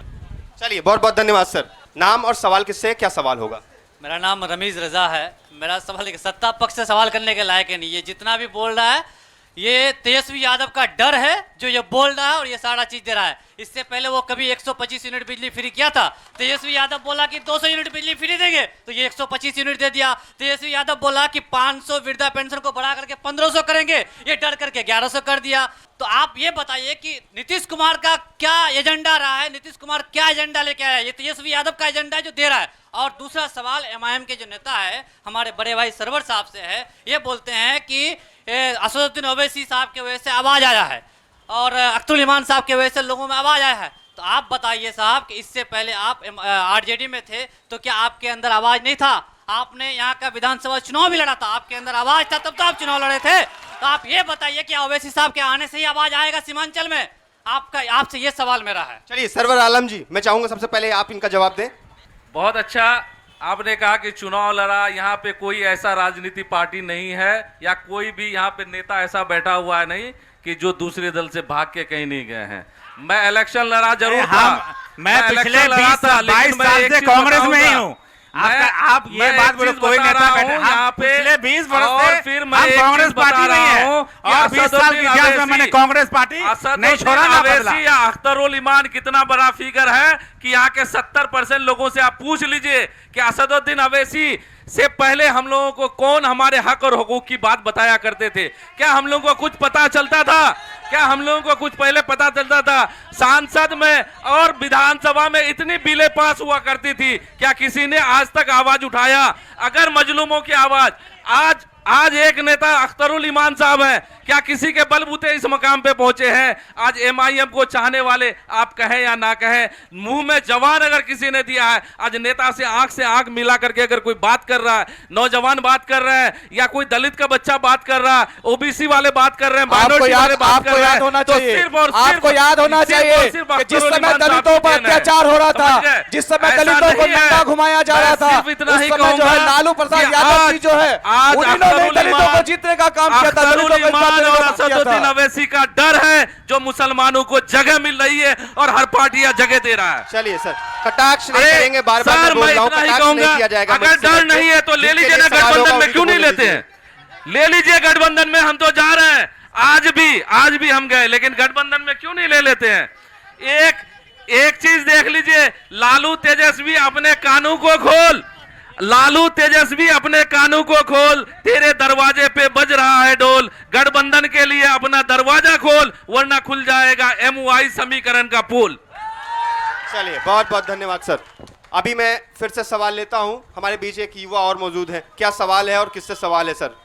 चलिए, बहुत बहुत धन्यवाद सर। नाम और सवाल किससे, क्या सवाल होगा? मेरा नाम रमीज रजा है। मेरा सवाल है कि सत्ता पक्ष से सवाल करने के लायक है नहीं, ये जितना भी बोल रहा है ये तेजस्वी यादव का डर है जो ये बोल रहा है और ये सारा चीज दे रहा है। इससे पहले वो कभी 125 यूनिट बिजली फ्री किया था। तेजस्वी यादव बोला कि 200 यूनिट बिजली फ्री देंगे तो ये 125 यूनिट दे दिया। तेजस्वी यादव बोला कि 500 वृद्धा पेंशन को बढ़ा करके 1500 करेंगे, ये डर करके 1100 कर दिया। तो आप ये बताइए कि नीतीश कुमार का क्या एजेंडा रहा है, नीतीश कुमार क्या एजेंडा लेके आया है? ये तेजस्वी यादव का एजेंडा है जो दे रहा है। और दूसरा सवाल एमआईएम के जो नेता है हमारे बड़े भाई सरवर साहब से है। ये बोलते हैं कि असदुद्दीन ओवैसी साहब की वजह से आवाज आया है और अख्तरुल इमान साहब की वजह से लोगों में आवाज आया है। तो आप बताइए साहब कि इससे पहले आप आरजेडी में थे तो क्या आपके अंदर आवाज नहीं था? आपने यहाँ का विधानसभा चुनाव भी लड़ा था, आपके अंदर आवाज था, तब तो आप चुनाव लड़े थे। तो आप ये बताइए कि ओवैसी साहब के आने से ही आवाज आएगा सीमांचल में? आपसे ये सवाल मेरा है। चलिए सरवर आलम जी, मैं चाहूंगा सबसे पहले आप इनका जवाब दें। बहुत अच्छा, आपने कहा कि चुनाव लड़ा। यहाँ पे कोई ऐसा राजनीति पार्टी नहीं है या कोई भी यहाँ पे नेता ऐसा बैठा हुआ है नहीं कि जो दूसरे दल से भाग के कहीं नहीं गए हैं। मैं इलेक्शन लड़ा जरूर था, मैं पिछले 22 साल से कांग्रेस में ही हूँ। आप ये बात बोलो, कोई नेता यहाँ पे पिछले 20 वर्ष से फिर मैं कांग्रेस पार्टी नहीं है और 20 साल के इतिहास में मैंने कांग्रेस पार्टी नहीं छोड़ा ना बदला। या अख्तरुल इमान कितना बड़ा फिगर है कि यहाँ के 70% लोगों से आप पूछ लीजिए कि असदुद्दीन ओवैसी से पहले हम लोगों को कौन हमारे हक और हुकूक की बात बताया करते थे? क्या हम लोगों को कुछ पता चलता था? क्या हम लोगों को कुछ पहले पता चलता था? सांसद में और विधानसभा में इतनी बिलें पास हुआ करती थी, क्या किसी ने आज तक आवाज उठाया? अगर मजलूमों की आवाज आज एक नेता अख्तरुल इमान साहब हैं, क्या किसी के बलबूते इस मकाम पे पहुंचे हैं? आज एमआईएम को चाहने वाले आप कहें या ना कहें, मुंह में जवान अगर किसी ने दिया है, आज नेता से आंख मिला करके अगर कोई बात कर रहा है, नौजवान बात कर रहे हैं या कोई दलित का बच्चा बात कर रहा है, ओबीसी वाले बात कर रहे हैं, माइनॉरिटी वाले बात कर रहे हैं, तो सिर्फ और आपको याद होना चाहिए कि जिस समय दलितों पर अत्याचार हो रहा था, जिस समय दलितों को नंगा घुमाया जा रहा था, उस समय जो है लालू प्रसाद यादव जी जो है उन्होंने दलितों को जीतने का काम किया था। दलितों को और असदुद्दीन ओवैसी का डर है जो मुसलमानों को जगह मिल रही है और हर पार्टी जगह दे रहा है। चलिए सर, कटाक्ष नहीं करेंगे, बार-बार मैं इतना ही कहूंगा, अगर डर नहीं है तो ले लीजिए ना, गठबंधन में क्यों नहीं लेते हैं? ले लीजिए गठबंधन में, हम तो जा रहे हैं, आज भी हम गए, लेकिन गठबंधन में क्यों नहीं ले लेते हैं? एक चीज देख लीजिए, लालू तेजस्वी अपने कानों को खोल, लालू तेजस्वी अपने कानों को खोल, तेरे दरवाजे पे बज रहा है ढोल, गठबंधन के लिए अपना दरवाजा खोल वरना खुल जाएगा MY समीकरण का पुल। चलिए, बहुत बहुत धन्यवाद सर। अभी मैं फिर से सवाल लेता हूं, हमारे बीच एक युवा और मौजूद है। क्या सवाल है और किससे सवाल है सर?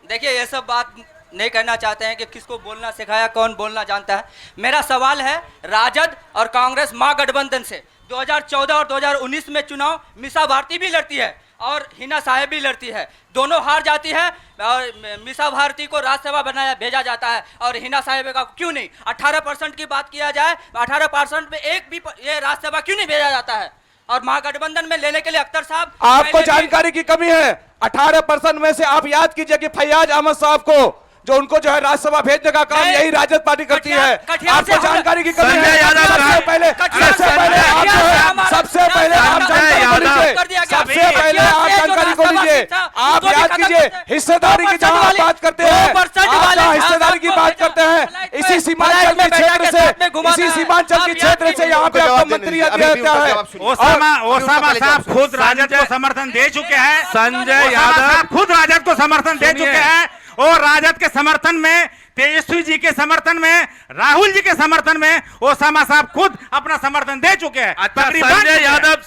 देखिए, ये सब बात नहीं करना चाहते हैं कि किसको बोलना सिखाया, कौन बोलना जानता है। मेरा सवाल है राजद और कांग्रेस महागठबंधन से 2014 और 2019 में चुनाव मीसा भारती भी लड़ती है और हिना साहेब भी लड़ती है, दोनों हार जाती है और मीसा भारती को राज्यसभा भेजा जाता है और हिना साहेब का क्यों नहीं? 18% की बात किया जाए, 18% में एक भी ये राज्यसभा क्यों नहीं भेजा जाता है? और महागठबंधन में लेने के लिए अख्तर साहब, आपको जानकारी की कमी है। 18% में से आप याद कीजिए कि फैयाज अहमद साहब को जो उनको जो है राज्यसभा भेजने का काम यही राजद पार्टी करती है। आपको जानकारी की कमी है। सबसे पहले आप जानकारी को लीजिए। आप याद कीजिए, हिस्सेदारी की जहां आप बात करते हैं, हिस्सेदारी की बात करते हैं, इसी सीमांचल के क्षेत्र से यहाँ पे आपको मंत्री दिया जाता है। ओसामा साहब खुद राजद को समर्थन दे चुके हैं, संजय यादव खुद राजद को समर्थन दे चुके हैं और राजद के समर्थन में तेजस्वी जी के समर्थन में, राहुल जी के समर्थन में ओसामा साहब खुद अपना समर्थन दे चुके हैं।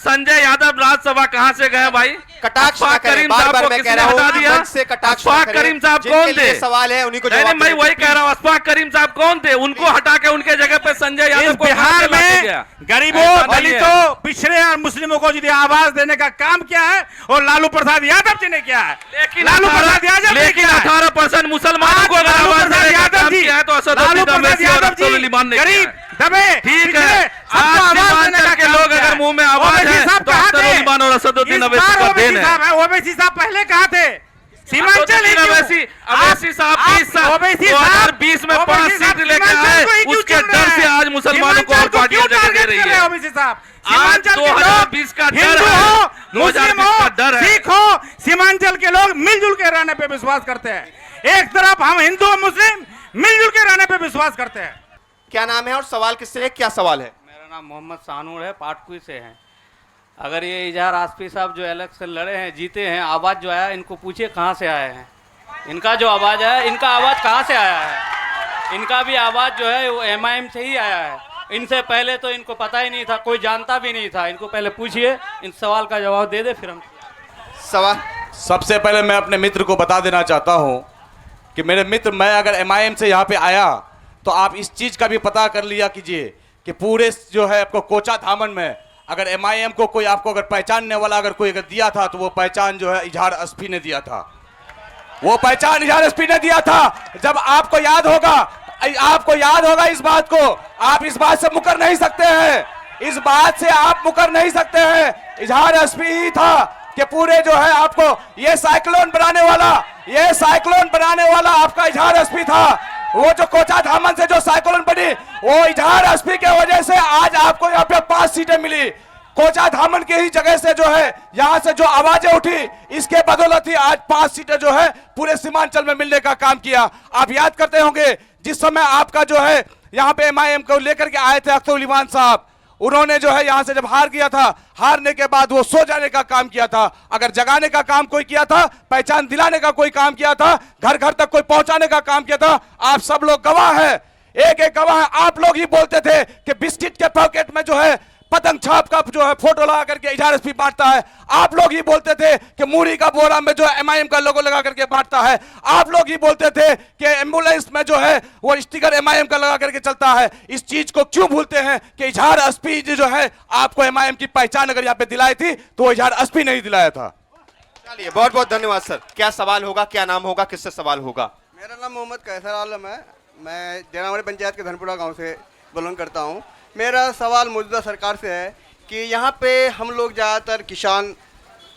संजय यादव राज्यसभा कहां से गए भाई? कटाक्ष ना करें, बार-बार मैं कह रहा हूं, मंच से कटाक्ष ना करें। करीम साहब कौन थे? सवाल है उन्हीं को जवाब। मैं वही कह रहा हूं, अशफाक करीम साहब कौन थे? उनको हटा के उनके जगह पे संजय यादव को बिहार में गरीबों, दलितों, पिछड़े और मुस्लिमों को यदि आवाज देने का काम किया है और लालू प्रसाद यादव जी ने किया है। लेकिन 18% मुसलमानों को अगर आवाज यादव जी है तो असदुद्दीन गरीब दबे, ठीक है। सीमांचल के लोग अगर मुंह में आवाज है तो अख्तर और असदुद्दीन अवैसी का देन है। ओवैसी साहब पहले कहा थे सीमांचल अवैसी साहब 2020 में 5 सीट लेकर आए, उसके डर से आज मुसलमानों को और पार्टियां जगह दे रही है। ओवैसी साहब आज 2020 का डर है, 2020 का डर है। सिख हो, सीमांचल के लोग मिलजुल के रहने पे विश्वास करते हैं। एक तरफ हम हिंदू और मुस्लिम मिलजुल के रहने पे विश्वास करते हैं। क्या नाम है और सवाल किससे है? क्या सवाल है? मेरा नाम मोहम्मद सानूर है, पाटकुई से हैं। अगर ये इजहार आसफी साहब जो इलेक्शन लड़े हैं, जीते हैं, आवाज़ जो आया इनको पूछिए कहाँ से आए हैं। इनका जो आवाज़ है, इनका आवाज़ कहाँ से आया है? इनका भी आवाज़ जो है वो MIM से ही आया है। इनसे पहले तो इनको पता ही नहीं था, कोई जानता भी नहीं था। इनको पहले पूछिए, इन सवाल का जवाब दे दे, फिर हम सवाल। सबसे पहले मैं अपने मित्र को बता देना चाहता हूँ कि मेरे मित्र, मैं अगर MIM से यहाँ पे आया तो आप इस चीज़ का भी पता कर लिया कीजिए कि पूरे जो है आपको कोचा धामन में अगर MIM को कोई आपको अगर पहचानने वाला अगर कोई अगर दिया था तो वो पहचान जो है इजहार आसफी ने दिया था। वो पहचान इजहार आसफी ने दिया था। जब आपको याद होगा इस बात को, आप इस बात से मुकर नहीं सकते हैं, इस बात से आप मुकर नहीं सकते हैं। इजहार आसफी ही था कि पूरे जो है आपको ये साइक्लोन बनाने वाला आपका इजहार आसफी था। वो जो कोचा धामन से जो साइक्लोन बनी वो इजहार आसफी के वजह से आज आपको यहाँ पे 5 सीटें मिली। कोचा धामन के ही जगह से जो है यहाँ से जो आवाजें उठी, इसके बदौलत ही आज 5 सीटें जो है पूरे सीमांचल में मिलने का काम किया। आप याद करते होंगे जिस समय आपका जो है यहाँ पे MIM को लेकर के आए थे अख्तर उल ईमान साहब, उन्होंने जो है यहां से जब हार गया था, हारने के बाद वो सो जाने का काम किया था। अगर जगाने का काम कोई किया था, पहचान दिलाने का कोई काम किया था, घर घर तक कोई पहुंचाने का काम किया था, आप सब लोग गवाह हैं, एक एक गवाह है। आप लोग ही बोलते थे कि बिस्किट के पॉकेट में जो है पतंग छाप का जो है फोटो लगा करके इजहार आसफी बांटता है। आप लोग ही बोलते थे कि मूरी का बोरा में जो है MIM का लोगो लगा करके बांटता है। आप लोग ही बोलते थे कि एम्बुलेंस में जो है वो स्टिकर MIM का लगा करके चलता है। इस चीज को क्यों भूलते हैं कि इजहार आसफी जो है आपको MIM की पहचान अगर यहाँ पे दिलाई थी तो वो इजहार आसफी नहीं दिलाया था। चलिए, बहुत बहुत धन्यवाद सर। क्या सवाल होगा, क्या नाम होगा, किससे सवाल होगा? मेरा नाम मोहम्मद कैसर आलम है, मैं जयरामड़ी पंचायत के धनपुरा गाँव से बिलोंग करता हूँ। मेरा सवाल मौजूदा सरकार से है कि यहाँ पे हम लोग ज़्यादातर किसान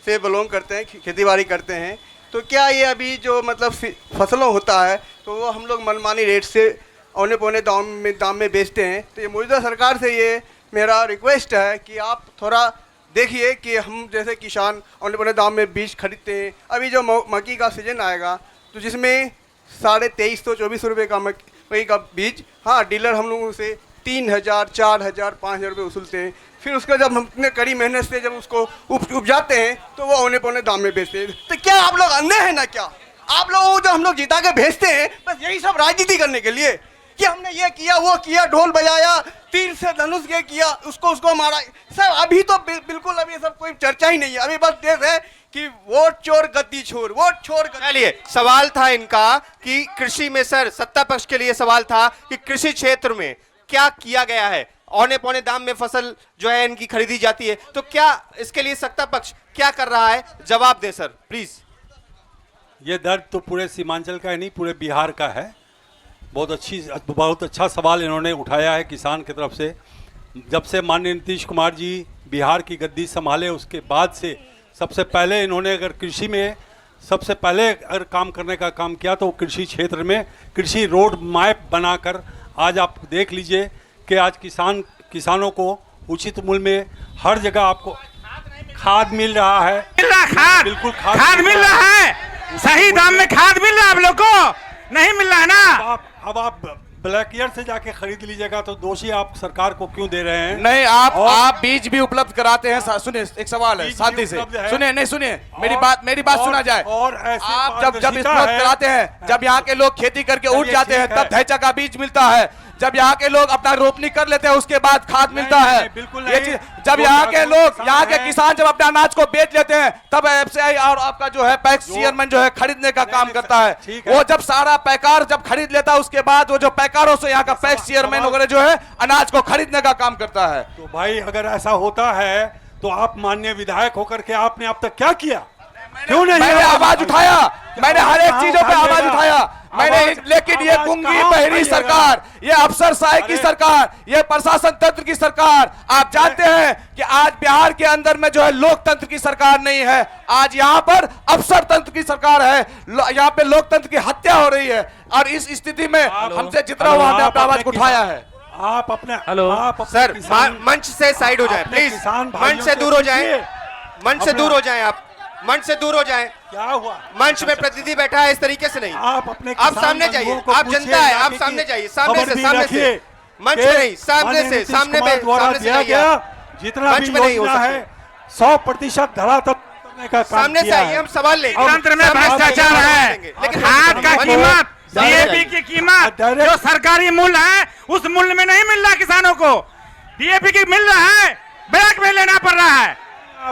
से बिलोंग करते हैं, खेतीबाड़ी करते हैं, तो क्या ये अभी जो मतलब फसलों होता है तो वो हम लोग मनमानी रेट से औने पौने दाम में बेचते हैं। तो ये मौजूदा सरकार से ये मेरा रिक्वेस्ट है कि आप थोड़ा देखिए कि हम जैसे किसान औने पौने दाम में बीज खरीदते हैं। अभी जो मक्की का सीजन आएगा तो जिसमें 2300-2400 रुपये का मक्की का बीज, हाँ, डीलर हम लोगों से 3000, 4000, 5000 रुपये वसूलते हैं। फिर उसका जब हम इतने कड़ी मेहनत से जब उसको उपजाते हैं तो वो औने पौने दाम में बेचते हैं। तो क्या आप लोग अंधे हैं ना? क्या आप लोगों को जो हम लोग जिता के भेजते हैं बस यही सब राजनीति करने के लिए कि हमने ये किया, वो किया, ढोल बजाया, तीर से धनुष ये किया, उसको मारा? सर अभी तो बिल्कुल अभी सब कोई चर्चा ही नहीं है। अभी बस देश है कि वोट चोर गद्दी छोर, वोट चोर। चलिए, सवाल था इनका कि कृषि में, सर सत्ता पक्ष के लिए सवाल था कि कृषि क्षेत्र में क्या किया गया है। औने पौने दाम में फसल जो है इनकी खरीदी जाती है, तो क्या इसके लिए सत्ता पक्ष क्या कर रहा है? जवाब दे सर प्लीज। ये दर्द तो पूरे सीमांचल का ही नहीं, पूरे बिहार का है। बहुत अच्छा सवाल इन्होंने उठाया है किसान की तरफ से। जब से माननीय नीतीश कुमार जी बिहार की गद्दी संभाले उसके बाद से सबसे पहले इन्होंने अगर कृषि में सबसे पहले अगर काम करने का काम किया तो कृषि क्षेत्र में कृषि रोड मैप बनाकर आज आप देख लीजिए कि आज किसानों को उचित मूल्य में हर जगह आपको खाद मिल रहा है। बिल्कुल खाद मिल रहा है, सही दाम में खाद मिल रहा है। आप लोग को नहीं मिल रहा है ना? अब आप ब्लैक ईयर से जाके खरीद लीजिएगा तो दोषी आप सरकार को क्यों दे रहे हैं? नहीं, आप बीज भी उपलब्ध कराते हैं। सुनिए, एक सवाल है शांति से सुनिए, नहीं सुनिए मेरी बात सुना जाए। और आप जब उपलब्ध कराते हैं, जब यहाँ के लोग खेती करके उठ जाते हैं तब ढैचा का बीज मिलता है। जब यहाँ के लोग अपना रोपनी कर लेते हैं उसके बाद खाद मिलता है। बिल्कुल ये चीज जब यहाँ के लोग, यहाँ के किसान जब अपने अनाज को बेच लेते हैं तब एफसीआई और आपका जो है पैक्स चेयरमैन जो है खरीदने का काम करता है। वो जब सारा पैकार जब खरीद लेता है उसके बाद वो जो पैकारों से यहाँ का पैक्स चेयरमैन वगैरह जो है अनाज को खरीदने का काम करता है। तो भाई अगर ऐसा होता है तो आप माननीय विधायक होकर के आपने अब तक क्या किया? क्यों नहीं? मैंने आवाज उठाया, मैंने हर एक चीजों पे आवाज उठाया मैंने, लेकिन ये गुंगी बहरी सरकार, ये अफसरशाही की सरकार, ये प्रशासन तंत्र की सरकार, आप जानते हैं कि आज बिहार के अंदर में जो है लोकतंत्र की सरकार नहीं है, आज यहाँ पर अफसर तंत्र की सरकार है। यहाँ पे लोकतंत्र की हत्या हो रही है और इस स्थिति में हमसे जितना हुआ हमने अपना आवाज उठाया है। आप अपने सर मंच से साइड हो जाए प्लीज, मंच से दूर हो जाए, मंच से दूर हो जाए, आप मंच से दूर हो जाएं। क्या हुआ? मंच में प्रतिनिधि बैठा है, इस तरीके से नहीं। आप सामने जाइए, आप जनता है, आप सामने जाइए, सामने से मंच में नहीं, सामने से सामने जाइए, जितना भी योजना है 100% धरातल करने का काम सामने से आइए, हम सवाल लेंगे। तंत्र में भ्रष्टाचार है, लेकिन खाद का कीमत, डीएपी की कीमत जो सरकारी मूल्य है उस मूल्य में नहीं मिल रहा किसानों को। डीएपी की मिल रहा है, ब्लैक में लेना पड़ रहा है,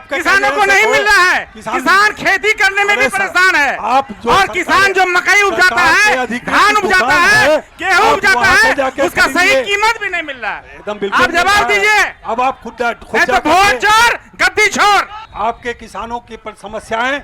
किसानों को नहीं मिल रहा है। किसान खेती करने में भी परेशान है और किसान जो मकई उपजाता है, धान उपजाता है, गेहूं उपजाता है, उसका सही कीमत भी नहीं मिल रहा है। आप जवाब दीजिए। अब आप खुद तो वोट चोर, गद्दी छोर। आपके किसानों की समस्याएं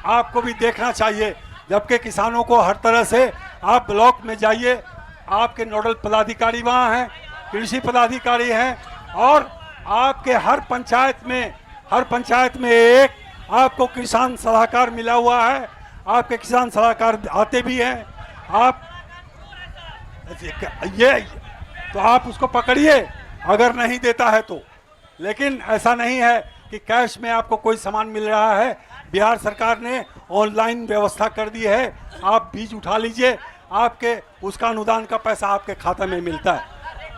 आपको भी देखना चाहिए, जबकि किसानों को हर तरह से आप ब्लॉक में जाइए, आपके नोडल पदाधिकारी वहाँ हैं, कृषि पदाधिकारी हैं और आपके हर पंचायत में एक आपको किसान सलाहकार मिला हुआ है। आपके किसान सलाहकार आते भी हैं, आप ये तो आप उसको पकड़िए अगर नहीं देता है तो। लेकिन ऐसा नहीं है कि कैश में आपको कोई सामान मिल रहा है। बिहार सरकार ने ऑनलाइन व्यवस्था कर दी है, आप बीज उठा लीजिए, आपके उसका अनुदान का पैसा आपके खाते में मिलता है।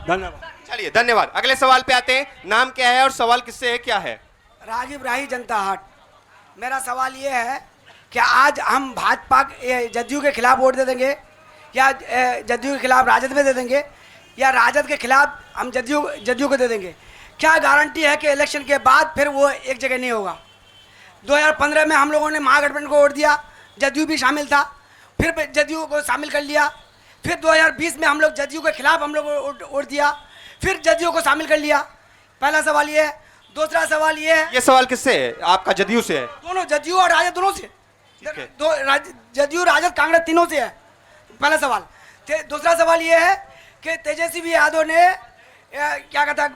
धन्यवाद। चलिए धन्यवाद। अगले सवाल पे आते हैं। नाम क्या है और सवाल किससे है, क्या है? रागिब राही जनता हाट। मेरा सवाल ये है कि आज हम भाजपा जदयू के खिलाफ वोट दे देंगे या जदयू के खिलाफ राजद में दे देंगे या राजद के खिलाफ हम जदयू को दे देंगे? क्या गारंटी है कि इलेक्शन के बाद फिर वो एक जगह नहीं होगा? 2015 में हम लोगों ने महागठबंधन को वोट दिया, जदयू भी शामिल था, फिर जदयू को शामिल कर लिया। फिर 2020 में हम लोग जदयू के खिलाफ हम लोग वोट दिया, फिर जदयू को शामिल कर लिया। पहला सवाल ये है। दूसरा सवाल ये है। ये सवाल किससे है? आपका जदयू से है? दोनों, जदयू और राजद दोनों से। जदयू राजद कांग्रेस तीनों से है। पहला सवाल। दूसरा सवाल ये है कि तेजस्वी यादव ने क्या कहता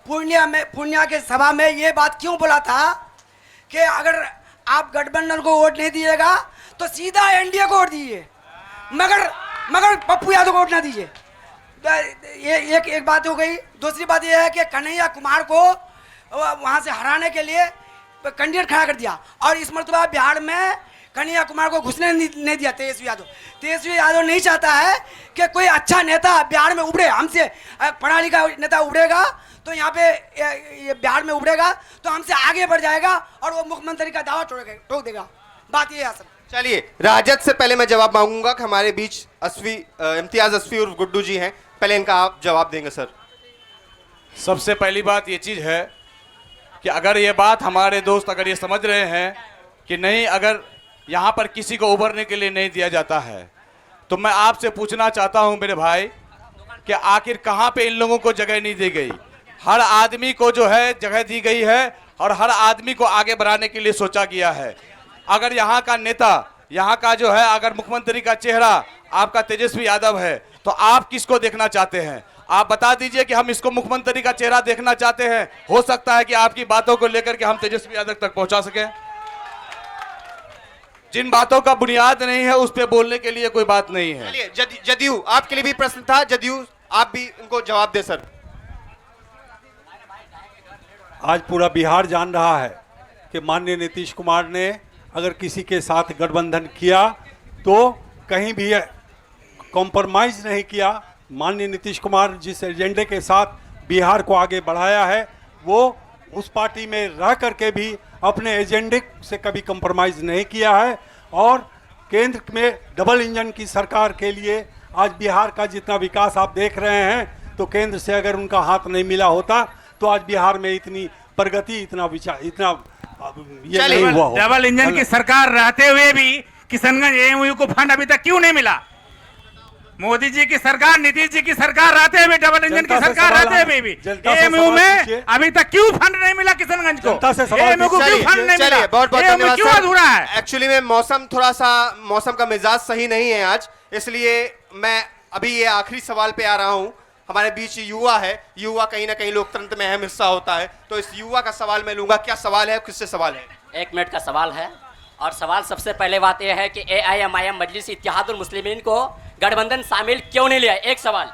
पूर्णिया के सभा में ये बात क्यों बोला था कि अगर आप गठबंधन को वोट नहीं दिएगा तो सीधा एनडीए को वोट दीजिए, मगर पप्पू यादव को वोट ना दीजिए। ये एक बात हो गई। दूसरी बात यह है कि कन्हैया कुमार को वहाँ से हराने के लिए कैंडिडेट खड़ा कर दिया और इस मरतबा बिहार में कन्हैया कुमार को घुसने नहीं दिया तेजस्वी यादव। तेजस्वी यादव नहीं चाहता है कि कोई अच्छा नेता बिहार में उभरे, हमसे पढ़ा लिखा नेता उभरेगा तो यहाँ पे ये बिहार में उभरेगा तो हमसे आगे बढ़ जाएगा और वो मुख्यमंत्री का दावा ठोक देगा। बात ये है असल। चलिए, राजद से पहले मैं जवाब मांगूंगा कि हमारे बीच इम्तियाज असफी उर्फ गुड्डू जी हैं, पहले इनका आप जवाब देंगे सर। सबसे पहली बात ये चीज है कि अगर ये बात हमारे दोस्त अगर ये समझ रहे हैं कि नहीं, अगर यहाँ पर किसी को उभरने के लिए नहीं दिया जाता है तो मैं आपसे पूछना चाहता हूँ मेरे भाई कि आखिर कहाँ पे इन लोगों को जगह नहीं दी गई? हर आदमी को जो है जगह दी गई है और हर आदमी को आगे बढ़ाने के लिए सोचा गया है। अगर यहाँ का नेता, यहाँ का जो है अगर मुख्यमंत्री का चेहरा आपका तेजस्वी यादव है तो आप किसको देखना चाहते हैं? आप बता दीजिए कि हम इसको मुख्यमंत्री का चेहरा देखना चाहते हैं। हो सकता है कि आपकी बातों को लेकर के हम तेजस्वी यादव तक पहुंचा सकें। जिन बातों का बुनियाद नहीं है उस पे बोलने के लिए कोई बात नहीं है। चलिए, जदयू आपके लिए भी प्रश्न था, जदयू आप भी इनको जवाब दे सर। आज पूरा बिहार जान रहा है कि माननीय नीतीश कुमार ने अगर किसी के साथ गठबंधन किया तो कहीं भी कॉम्प्रोमाइज नहीं किया, माननीय नीतीश कुमार जिस एजेंडे के साथ बिहार को आगे बढ़ाया है, वो उस पार्टी में रह करके भी अपने एजेंडे से कभी कंप्रोमाइज़ नहीं किया है। और केंद्र में डबल इंजन की सरकार के लिए आज बिहार का जितना विकास आप देख रहे हैं, तो केंद्र से अगर उनका हाथ नहीं मिला होता तो आज बिहार में इतनी प्रगति, इतना विचार, इतना ये नहीं हुआ होता। डबल इंजन की सरकार रहते हुए भी किशनगंज एएमयू को फंड अभी तक क्यों नहीं मिला? मोदी जी की सरकार, नीतीश जी की सरकार रहते हुए, डबल इंजन की सरकार रहते हुए भी एएमयू में अभी तक क्यों फंड नहीं मिला किशनगंज को? एएमयू को क्यों फंड नहीं मिला? बहुत बहुत धन्यवाद क्यों अधूरा है? एक्चुअली में मौसम का मिजाज सही नहीं है आज, इसलिए मैं अभी ये आखिरी सवाल पे आ रहा हूँ। हमारे बीच युवा है, युवा कहीं ना कहीं लोकतंत्र में अहम हिस्सा होता है, तो इस युवा का सवाल मैं लूंगा। क्या सवाल है, किससे सवाल है? 1 मिनट का सवाल है। और सवाल सबसे पहले बात यह है कि AIMIM मजलिस इत्तेहादुल मुस्लिमीन को गठबंधन शामिल क्यों नहीं लिया? एक सवाल।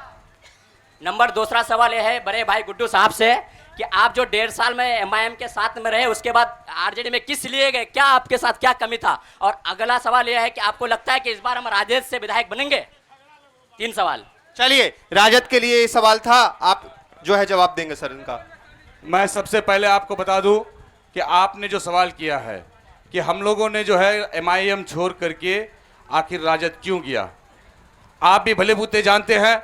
नंबर दूसरा सवाल यह है बड़े भाई गुड्डू साहब से कि आप जो 1.5 साल में MIM के साथ में रहे, उसके बाद RJD में किस लिए गए? क्या आपके साथ क्या कमी था? और अगला सवाल यह है कि आपको लगता है कि इस बार हम राजद से विधायक बनेंगे? 3 सवाल। चलिए, राजद के लिए सवाल था, आप जो है जवाब देंगे सर इनका। मैं सबसे पहले आपको बता दूं कि आपने जो सवाल किया है कि हम लोगों ने जो है MIM छोड़ करके आखिर राजद क्यों किया, आप भी भले बुते जानते हैं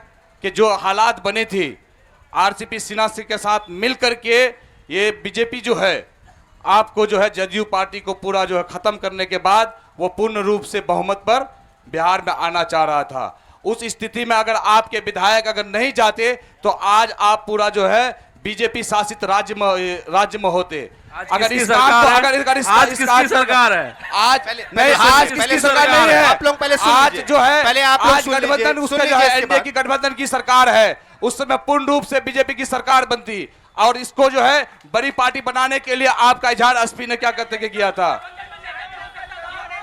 कि जो हालात बने थे RCP सिन्हा के साथ मिल करके ये बीजेपी जो है आपको जो है जदयू पार्टी को पूरा जो है ख़त्म करने के बाद वो पूर्ण रूप से बहुमत पर बिहार में आना चाह रहा था। उस स्थिति में अगर आपके विधायक अगर नहीं जाते तो आज आप पूरा जो है बीजेपी शासित राज्य में होते। अगर इस काम को आज किसकी सरकार है? आज नहीं, आज किसकी सरकार नहीं है। आप लोग पहले सुन आज लीजिए। जो है पहले आप लोग आज सुन लीजिए, गठबंधन उसका सुन जो है लीजिए इसके एनडीए बाद। की गठबंधन की सरकार है, उस समय पूर्ण रूप से बीजेपी की सरकार बनती और इसको जो है बड़ी पार्टी बनाने के लिए आपका इजहार एसपी ने क्या करते किया था?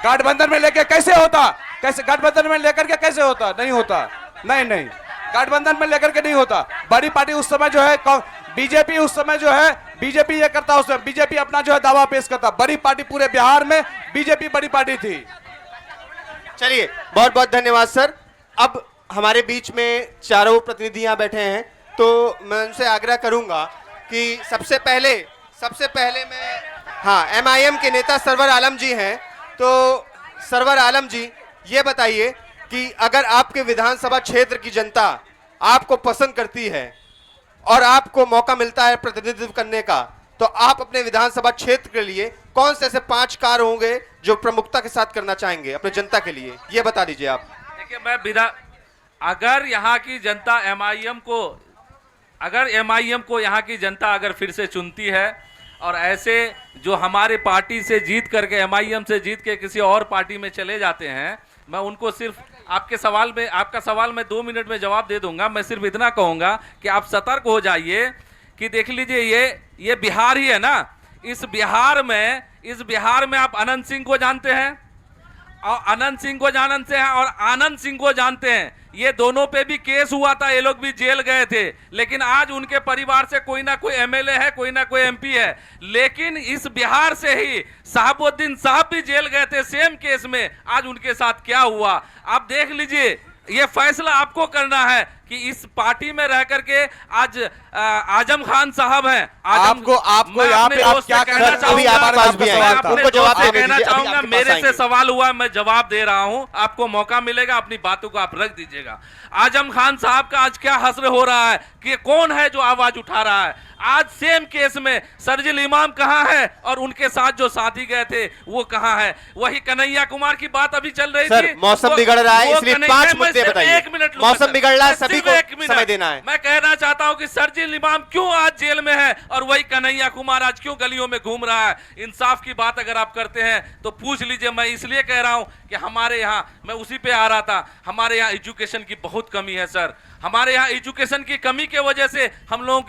गठबंधन में लेकर कैसे होता? कैसे गठबंधन में लेकर के कैसे होता? नहीं होता, नहीं गठबंधन में लेकर के नहीं होता। बड़ी पार्टी उस समय जो है बीजेपी, उस समय जो है बीजेपी ये करता, उस समय बीजेपी अपना जो है दावा पेश करता। बड़ी पार्टी पूरे बिहार में बीजेपी बड़ी पार्टी थी। चलिए, बहुत बहुत धन्यवाद सर। अब हमारे बीच में चारों प्रतिनिधि यहाँ बैठे हैं, तो मैं उनसे आग्रह करूंगा कि सबसे पहले मैं, हाँ, MIM के नेता सरवर आलम जी हैं, तो सरवर आलम जी ये बताइए कि अगर आपके विधानसभा क्षेत्र की जनता आपको पसंद करती है और आपको मौका मिलता है प्रतिनिधित्व करने का, तो आप अपने विधानसभा क्षेत्र के लिए कौन से ऐसे 5 कार्य होंगे जो प्रमुखता के साथ करना चाहेंगे अपने जनता के लिए, ये बता दीजिए आप। देखिए, अगर यहाँ की जनता MIM को यहाँ की जनता अगर फिर से चुनती है और ऐसे जो हमारे पार्टी से जीत करके MIM से जीत के किसी और पार्टी में चले जाते हैं, मैं उनको सिर्फ आपका सवाल मैं 2 मिनट में जवाब दे दूंगा। मैं सिर्फ इतना कहूंगा कि आप सतर्क हो जाइए कि देख लीजिए ये बिहार ही है ना, इस बिहार में आप अनंत सिंह को जानते हैं और अनंत सिंह को जानते हैं और आनंद सिंह को जानते हैं। ये दोनों पे भी केस हुआ था, ये लोग भी जेल गए थे, लेकिन आज उनके परिवार से कोई ना कोई MLA है, कोई ना कोई MP है। लेकिन इस बिहार से ही शहाबुद्दीन साहब भी जेल गए थे सेम केस में। आज उनके साथ क्या हुआ आप देख लीजिए। ये फैसला आपको करना है कि इस पार्टी में रह करके आज आजम खान साहब हैं। आपको यहाँ पे आप क्या कहना चाहूंगा, मेरे से सवाल हुआ, मैं जवाब दे रहा हूं, आपको मौका मिलेगा, अपनी बातों को आप रख दीजिएगा। आजम खान साहब का आज क्या हश्र हो रहा है कि कौन है जो आवाज उठा रहा है? आज सेम केस में शर्जिल इमाम कहाँ है और उनके साथ जो साथी गए थे वो कहाँ है? वही कन्हैया कुमार की बात अभी चल रही थी। मौसम बिगड़ रहा है, इसलिए 5 मुद्दे बताइए। 1 मिनट, मौसम बिगड़ रहा है, सभी को समय देना है। मैं कहना चाहता हूं कि शर्जिल इमाम क्यों आज जेल में है और वही कन्हैया कुमार आज क्यों गलियों में घूम रहा है? इंसाफ की बात अगर आप करते हैं तो पूछ लीजिए। मैं इसलिए कह रहा हूं कि हमारे यहाँ, मैं उसी पे आ रहा था, हमारे यहाँ एजुकेशन की बहुत कमी है सर। हमारे यहाँ एजुकेशन की कमी के वजह से हम लोगों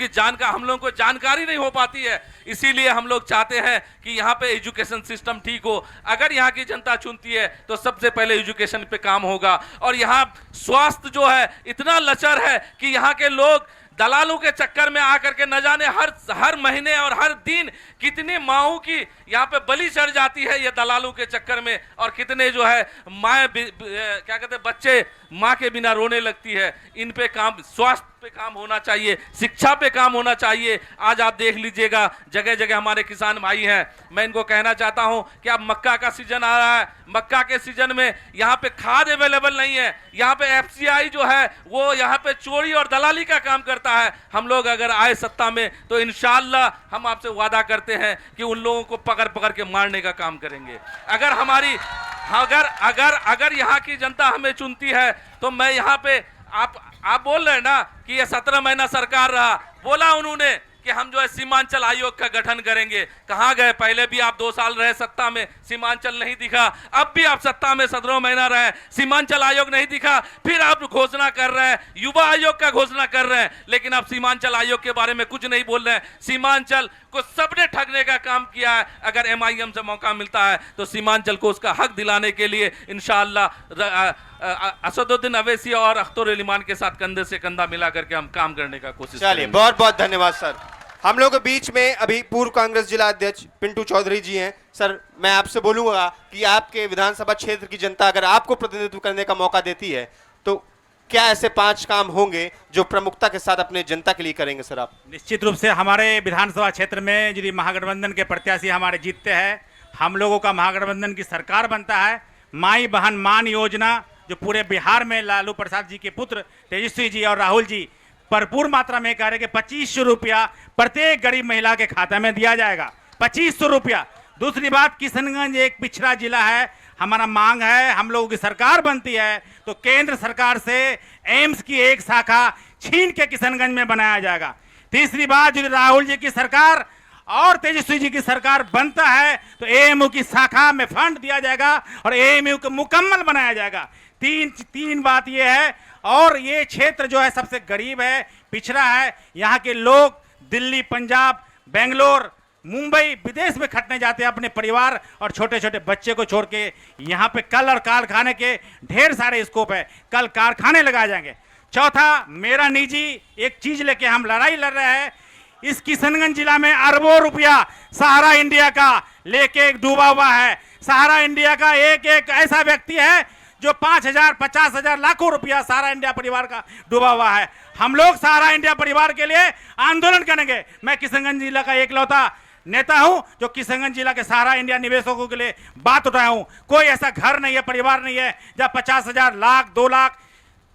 को जानकारी नहीं हो पाती है। इसीलिए हम लोग चाहते हैं कि यहाँ पे एजुकेशन सिस्टम ठीक हो। अगर यहाँ की जनता चुनती है तो सबसे पहले एजुकेशन पे काम होगा। और यहाँ स्वास्थ्य जो है इतना लचर है कि यहाँ के लोग दलालों के चक्कर में आकर के न जाने हर महीने और हर दिन कितनी माओं की यहाँ पे बलि चढ़ जाती है ये दलालों के चक्कर में, और कितने जो है माँ क्या कहते हैं बच्चे माँ के बिना रोने लगती है। इन पे काम, स्वास्थ्य पे काम होना चाहिए, शिक्षा पे काम होना चाहिए। आज आप देख लीजिएगा जगह जगह हमारे किसान भाई हैं, मैं इनको कहना चाहता हूं कि अब मक्का का सीजन आ रहा है, मक्का के सीजन में यहाँ पे खाद अवेलेबल नहीं है, यहाँ पे एफसीआई जो है वो यहाँ पे चोरी और दलाली का काम करता है। हम लोग अगर आए सत्ता में तो इंशाअल्लाह हम आपसे वादा करते हैं कि उन लोगों को पकड़ पकड़ के मारने का काम करेंगे। अगर हमारी अगर यहाँ की जनता हमें चुनती है तो मैं यहाँ पे आप बोल रहे हैं ना कि ये 17 महीना सरकार रहा, बोला उन्होंने कि हम जो है सीमांचल आयोग का गठन करेंगे। कहाँ गए? पहले भी आप 2 साल रहे सत्ता में, सीमांचल नहीं दिखा। अब भी आप सत्ता में 17 महीना रहे, सीमांचल आयोग नहीं दिखा। फिर आप घोषणा कर रहे हैं, युवा आयोग का घोषणा कर रहे हैं, लेकिन आप सीमांचल आयोग के बारे में कुछ नहीं बोल रहे हैं। सीमांचल को सबने ठगने का काम किया है। अगर MIM से मौका मिलता है तो सीमांचल को उसका हक दिलाने के लिए इंशाअल्लाह असदुद्दीन अवैसी और अख्तर अली खान के साथ कंधे से कंधा मिला करके हम काम करने का कोशिश करेंगे। चलिए, बहुत बहुत धन्यवाद सर। हम लोग के बीच में अभी पूर्व कांग्रेस जिला अध्यक्ष पिंटू चौधरी जी हैं। सर, मैं आपसे बोलूंगा कि आपके विधानसभा क्षेत्र की जनता अगर आपको प्रतिनिधित्व करने का मौका देती है तो क्या ऐसे 5 काम होंगे जो प्रमुखता के साथ अपने जनता के लिए करेंगे सर आप? निश्चित रूप से हमारे विधानसभा क्षेत्र में यदि महागठबंधन के प्रत्याशी हमारे जीतते हैं, हम लोगों का महागठबंधन की सरकार बनता है, माई बहन मान योजना जो पूरे बिहार में लालू प्रसाद जी के पुत्र तेजस्वी जी और राहुल जी भरपूर मात्रा में कह रहे कि 2500 रुपया प्रत्येक गरीब महिला के खाते में दिया जाएगा, 2500 रुपया। दूसरी बात, किशनगंज एक पिछड़ा जिला है, हमारा मांग है हम लोगों की सरकार बनती है तो केंद्र सरकार से एम्स की एक शाखा छीन के किशनगंज में बनाया जाएगा। तीसरी बात, यदि राहुल जी की सरकार और तेजस्वी जी की सरकार बनता है तो AMU की शाखा में फंड दिया जाएगा और AMU को मुकम्मल बनाया जाएगा। तीन बात ये है, और ये क्षेत्र जो है सबसे गरीब है, पिछड़ा है। यहाँ के लोग दिल्ली, पंजाब, बेंगलोर, मुंबई, विदेश में खटने जाते हैं अपने परिवार और छोटे छोटे बच्चे को छोड़ के। यहाँ पे कल और कारखाने के ढेर सारे स्कोप है, कल कारखाने लगाए जाएंगे। चौथा, मेरा निजी एक चीज लेके हम लड़ाई लड़ रहे हैं। इस किशनगंज जिला में अरबों रुपया सहारा इंडिया का लेके डूबा हुआ है। सहारा इंडिया का एक ऐसा व्यक्ति है जो 5,000, 50,000, लाखों रुपया सहारा इंडिया परिवार का डूबा हुआ है। हम लोग सहारा इंडिया परिवार के लिए आंदोलन करेंगे। मैं किशनगंज जिला का एकलौता नेता हूं जो किशनगंज जिला के सहारा इंडिया निवेशकों के लिए बात उठाया हूं। कोई ऐसा घर नहीं है, परिवार नहीं है जब 50,000, लाख, 2 लाख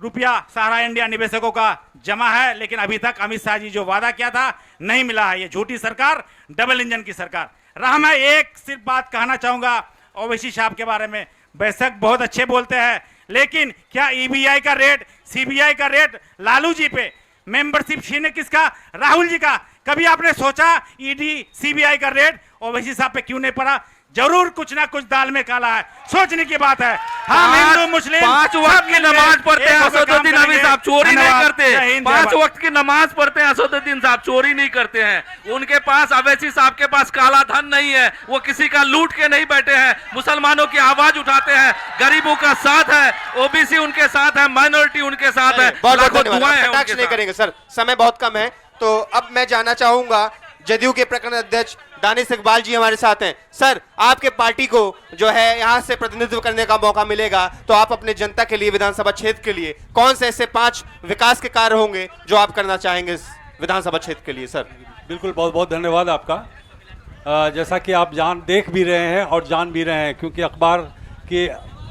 रुपया सहारा इंडिया निवेशकों का जमा है, लेकिन अभी तक अमित शाह जी जो वादा किया था नहीं मिला है। ये झूठी सरकार, डबल इंजन की सरकार रहा। मैं एक सिर्फ बात कहना चाहूंगा ओवैसी साहब के बारे में। बेशक बहुत अच्छे बोलते हैं, लेकिन क्या EBI का रेट, CBI का रेट लालू जी पे, मेंबरशिप छीने किसका? राहुल जी का। कभी आपने सोचा ED CBI का रेट ओवैसी साहब पे क्यों नहीं पड़ा? जरूर कुछ ना कुछ दाल में काला है, सोचने की बात है। हम हिंदू मुस्लिम 5 वक्त की नमाज पढ़ते हैं असदुद्दीन अवैसी साहब, चोरी नहीं करते। 5 वक्त की नमाज पढ़ते हैं असदुद्दीन साहब, चोरी नहीं करते हैं। उनके पास, अवैसी साहब के पास काला धन नहीं है, वो किसी का लूट के नहीं बैठे हैं। मुसलमानों की आवाज उठाते हैं, गरीबों का साथ है, OBC उनके साथ है, माइनॉरिटी उनके साथ है। बहुत कटाक्ष नहीं करेंगे सर, समय बहुत कम है। तो अब मैं जानना चाहूंगा, जदयू के प्रखंड अध्यक्ष दानिश इकबाल जी हमारे साथ हैं। सर, आपके पार्टी को जो है यहाँ से प्रतिनिधित्व करने का मौका मिलेगा तो आप अपने जनता के लिए, विधानसभा क्षेत्र के लिए कौन से ऐसे 5 विकास के कार्य होंगे जो आप करना चाहेंगे इस विधानसभा क्षेत्र के लिए? सर बिल्कुल, बहुत बहुत धन्यवाद आपका। जैसा कि आप देख भी रहे हैं और जान भी रहे हैं, क्योंकि अखबार के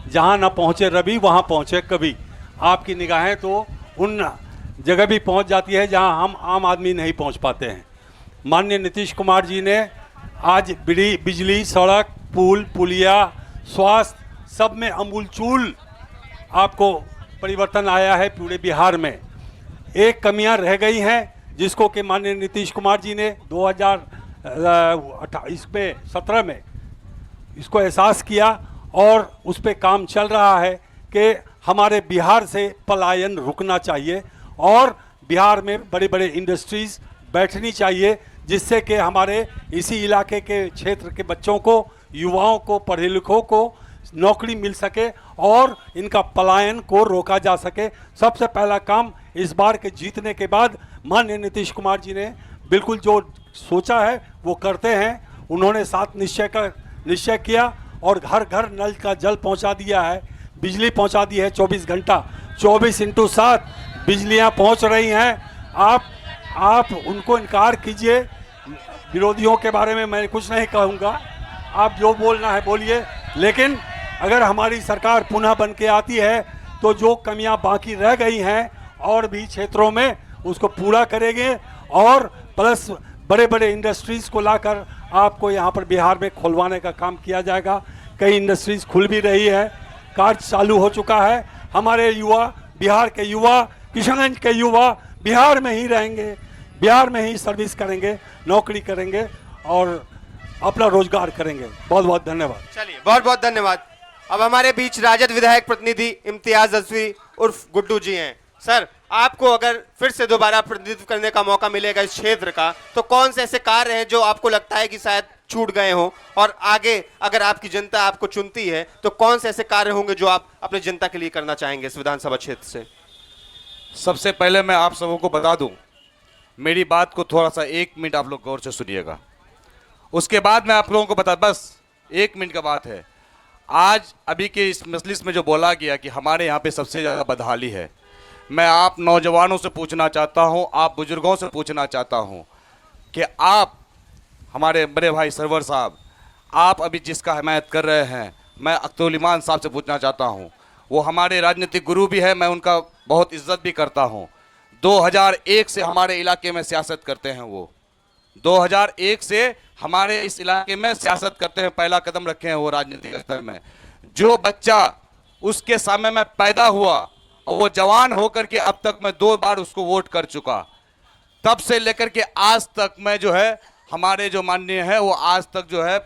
जहाँ ना पहुँचे रवि वहाँ पहुँचे कभी। आपकी निगाहें तो उन जगह भी पहुँच जाती है जहाँ हम आम आदमी नहीं पहुँच पाते हैं। माननीय नीतीश कुमार जी ने आज बिजली, सड़क, पुल, पुलिया, स्वास्थ्य सब में अमूलचूल आपको परिवर्तन आया है। पूरे बिहार में एक कमियां रह गई हैं जिसको कि माननीय नीतीश कुमार जी ने 2017 में इसको एहसास किया और उस पर काम चल रहा है कि हमारे बिहार से पलायन रुकना चाहिए और बिहार में बड़े बड़े इंडस्ट्रीज़ बैठनी चाहिए, जिससे कि हमारे इसी इलाके के क्षेत्र के बच्चों को, युवाओं को, पढ़े लिखों को नौकरी मिल सके और इनका पलायन को रोका जा सके। सबसे पहला काम इस बार के जीतने के बाद माननीय नीतीश कुमार जी ने बिल्कुल जो सोचा है वो करते हैं। उन्होंने 7 निश्चय किया और घर घर नल का जल पहुंचा दिया है, बिजली पहुंचा दी है 24 घंटा, 24/7 बिजलियां पहुंच रही हैं। आप उनको इनकार कीजिए। विरोधियों के बारे में मैं कुछ नहीं कहूँगा, आप जो बोलना है बोलिए, लेकिन अगर हमारी सरकार पुनः बन के आती है तो जो कमियां बाकी रह गई हैं और भी क्षेत्रों में उसको पूरा करेंगे और प्लस बड़े बड़े इंडस्ट्रीज़ को लाकर आपको यहाँ पर बिहार में खुलवाने का काम किया जाएगा। कई इंडस्ट्रीज़ खुल भी रही है, कार्य चालू हो चुका है। हमारे युवा, बिहार के युवा, किशनगंज के युवा बिहार में ही रहेंगे, बिहार में ही सर्विस करेंगे, नौकरी करेंगे और अपना रोजगार करेंगे। बहुत बहुत धन्यवाद। चलिए, बहुत बहुत धन्यवाद। अब हमारे बीच राजद विधायक प्रतिनिधि इम्तियाज अजवी उर्फ गुड्डू जी हैं। सर, आपको अगर फिर से दोबारा प्रतिनिधित्व करने का मौका मिलेगा इस क्षेत्र का, तो कौन से ऐसे कार्य हैं जो आपको लगता है कि शायद छूट गए हों, और आगे अगर आपकी जनता आपको चुनती है तो कौन से ऐसे कार्य होंगे जो आप अपनी जनता के लिए करना चाहेंगे इस विधानसभा क्षेत्र से? सबसे पहले मैं आप सबों को बता दूं, मेरी बात को थोड़ा सा 1 मिनट आप लोग गौर से सुनिएगा, उसके बाद मैं आप लोगों को बता, बस 1 मिनट का बात है। आज अभी के इस मजलिस में जो बोला गया कि हमारे यहाँ पे सबसे ज़्यादा बदहाली है, मैं आप नौजवानों से पूछना चाहता हूँ, आप बुजुर्गों से पूछना चाहता हूँ कि आप, हमारे बड़े भाई सरवर साहब, आप अभी जिसका हिमायत कर रहे हैं, मैं अख्तरुल ईमान साहब से पूछना चाहता हूँ। वो हमारे राजनीतिक गुरु भी है, मैं उनका बहुत इज्जत भी करता हूँ। 2001 से हमारे इलाके में सियासत करते हैं वो, 2001 से हमारे इस इलाके में सियासत करते हैं, पहला कदम रखे हैं वो राजनीतिक स्तर में। जो बच्चा उसके सामने में पैदा हुआ और वो जवान होकर के अब तक मैं 2 बार उसको वोट कर चुका, तब से लेकर के आज तक मैं जो है, हमारे जो माननीय है वो आज तक जो है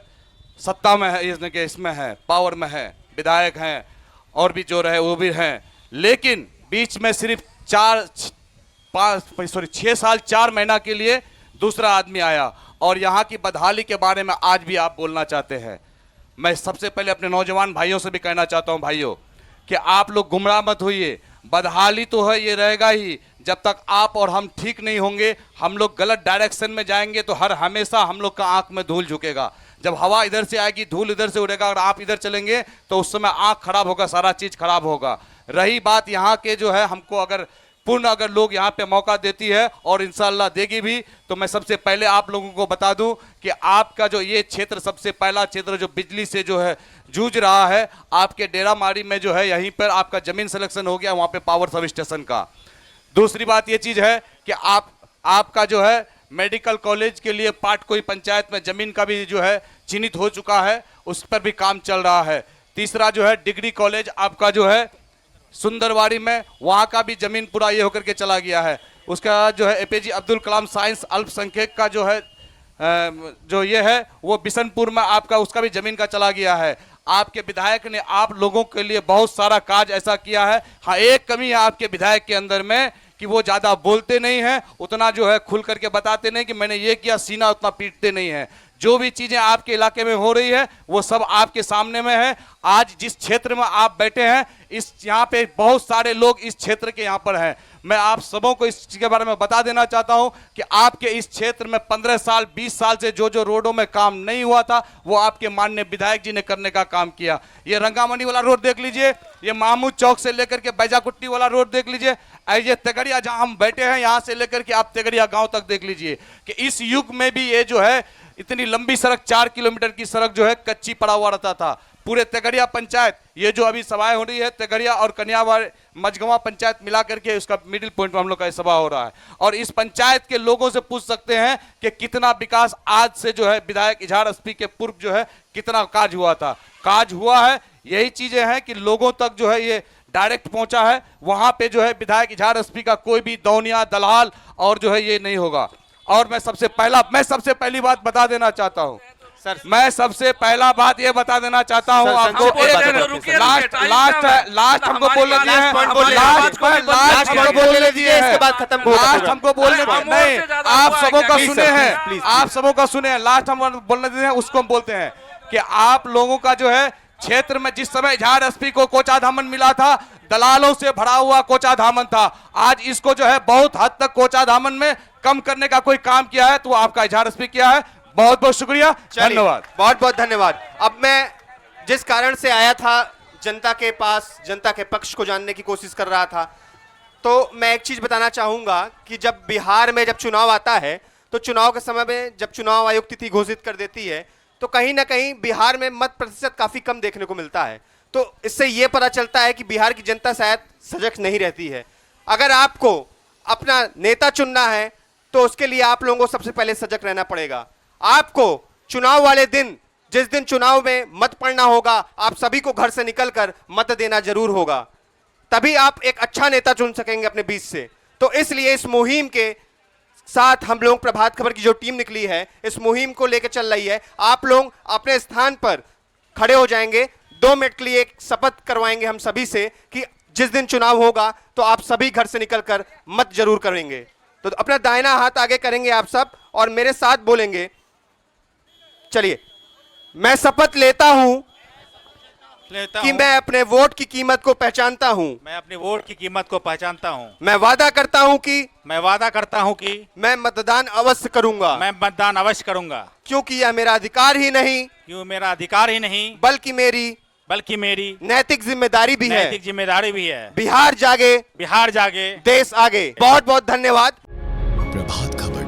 सत्ता में है, इसमें है, पावर में है, विधायक हैं और भी जो रहे वो भी हैं। लेकिन बीच में सिर्फ 6 साल 4 महीना के लिए दूसरा आदमी आया और यहाँ की बदहाली के बारे में आज भी आप बोलना चाहते हैं। मैं सबसे पहले अपने नौजवान भाइयों से भी कहना चाहता हूँ, भाइयों, कि आप लोग गुमराह मत होइए। बदहाली तो है, ये रहेगा ही जब तक आप और हम ठीक नहीं होंगे। हम लोग गलत डायरेक्शन में जाएंगे तो हर हमेशा हम लोग का आंख में धूल झुकेगा। जब हवा इधर से आएगी, धूल इधर से उड़ेगा और आप इधर चलेंगे तो उस समय आंख खराब होगा, सारा चीज़ खराब होगा। रही बात यहाँ के जो है, हमको अगर पूर्ण अगर लोग यहाँ पे मौका देती है और इंशाल्लाह देगी भी, तो मैं सबसे पहले आप लोगों को बता दूं कि आपका जो ये क्षेत्र, सबसे पहला क्षेत्र जो बिजली से जो है जूझ रहा है, आपके डेरा मारी में जो है, यहीं पर आपका जमीन सिलेक्शन हो गया, वहाँ पे पावर सब स्टेशन का। दूसरी बात ये चीज़ है कि आपका जो है मेडिकल कॉलेज के लिए पाटकोई पंचायत में जमीन का भी जो है चिन्हित हो चुका है, उस पर भी काम चल रहा है। तीसरा जो है डिग्री कॉलेज आपका जो है सुंदरवाड़ी में, वहाँ का भी जमीन पूरा ये होकर के चला गया है। उसका जो है एपीजे अब्दुल कलाम साइंस अल्पसंख्यक का जो है जो ये है वो बिशनपुर में आपका, उसका भी जमीन का चला गया है। आपके विधायक ने आप लोगों के लिए बहुत सारा काज ऐसा किया है। हाँ, एक कमी है आपके विधायक के अंदर में कि वो ज़्यादा बोलते नहीं हैं, उतना जो है खुल करके बताते नहीं कि मैंने ये किया, सीना उतना पीटते नहीं हैं। जो भी चीज़ें आपके इलाके में हो रही है वो सब आपके सामने में है। आज जिस क्षेत्र में आप बैठे हैं, इस यहाँ पे बहुत सारे लोग इस क्षेत्र के यहाँ पर हैं। मैं आप सबों को इस के बारे में बता देना चाहता हूँ कि आपके इस क्षेत्र में 15 साल 20 साल से जो जो रोडों में काम नहीं हुआ था वो आपके माननीय विधायक जी ने करने का काम किया। ये रंगामणि वाला रोड देख लीजिए, ये महमूद चौक से लेकर के बैजाकुट्टी वाला रोड देख लीजिए, ये तेगड़िया जहाँ हम बैठे हैं यहाँ से लेकर के आप तेगड़िया गाँव तक देख लीजिए कि इस युग में भी ये जो है इतनी लंबी सड़क, 4 किलोमीटर की सड़क जो है कच्ची पड़ा हुआ रहता था। पूरे तेगड़िया पंचायत, ये जो अभी सभाएं हो रही है तेगड़िया और कन्यावाड़ मझगवा पंचायत मिला करके उसका मिडिल पॉइंट में हम लोग का सभा हो रहा है। और इस पंचायत के लोगों से पूछ सकते हैं कि कितना विकास आज से जो है विधायक इजहार एसपी के पूर्व जो है कितना काज हुआ था। काज हुआ है, यही चीजें हैं कि लोगों तक जो है ये डायरेक्ट पहुंचा है। वहां पे जो है विधायक इजहार एसपी का कोई भी दौनिया दलाल और जो है ये नहीं होगा। और मैं सबसे पहली बात बता देना चाहता हूं सर, मैं सबसे पहला बात ये बता देना चाहता हूं आपको, लास्ट हमको बोलने दिए हैं, लास्ट हमको बोलने नहीं, आप सबों का सुने हैं, आप सबों का सुने हैं, लास्ट हम बोलने देते हैं, उसको हम बोलते हैं कि आप लोगों का जो है क्षेत्र में जिस समय इजहार एसपी को कोचा धामन मिला था, दलालों से भरा हुआ कोचा धामन था। आज इसको जो है बहुत हद तक कोचा धामन में कम करने का कोई काम किया है तो आपका इजहार एसपी किया है। बहुत बहुत शुक्रिया, धन्यवाद। बहुत बहुत धन्यवाद। अब मैं जिस कारण से आया था, जनता के पास, जनता के पक्ष को जानने की कोशिश कर रहा था, तो मैं एक चीज बताना चाहूंगा कि जब बिहार में जब चुनाव आता है तो चुनाव के समय में जब चुनाव आयोग तिथि घोषित कर देती है तो कहीं ना कहीं बिहार में मत प्रतिशत काफी कम देखने को मिलता है। तो इससे यह पता चलता है कि बिहार की जनता शायद सजग नहीं रहती है। अगर आपको अपना नेता चुनना है तो उसके लिए आप लोगों को सबसे पहले सजग रहना पड़ेगा। आपको चुनाव वाले दिन, जिस दिन चुनाव में मत पड़ना होगा, आप सभी को घर से निकलकर मत देना जरूर होगा, तभी आप एक अच्छा नेता चुन सकेंगे अपने बीच से। तो इसलिए इस मुहिम के साथ हम लोग प्रभात खबर की जो टीम निकली है, इस मुहिम को लेकर चल रही है। आप लोग अपने स्थान पर खड़े हो जाएंगे, 2 मिनट के लिए एक शपथ करवाएंगे हम सभी से कि जिस दिन चुनाव होगा तो आप सभी घर से निकलकर मत जरूर करेंगे। तो अपना दाहिना हाथ आगे करेंगे आप सब और मेरे साथ बोलेंगे। चलिए, मैं शपथ लेता हूं कि मैं अपने वोट की कीमत को पहचानता हूं। मैं अपने वोट की कीमत को पहचानता हूं। मैं वादा करता हूं कि मैं मतदान अवश्य करूंगा। मैं मतदान अवश्य करूंगा, क्योंकि यह मेरा अधिकार ही नहीं, बल्कि मेरी नैतिक जिम्मेदारी भी है। बिहार बिहार जागे, बिहार जागे, देश आगे। बहुत बहुत धन्यवाद। प्रभात खबर।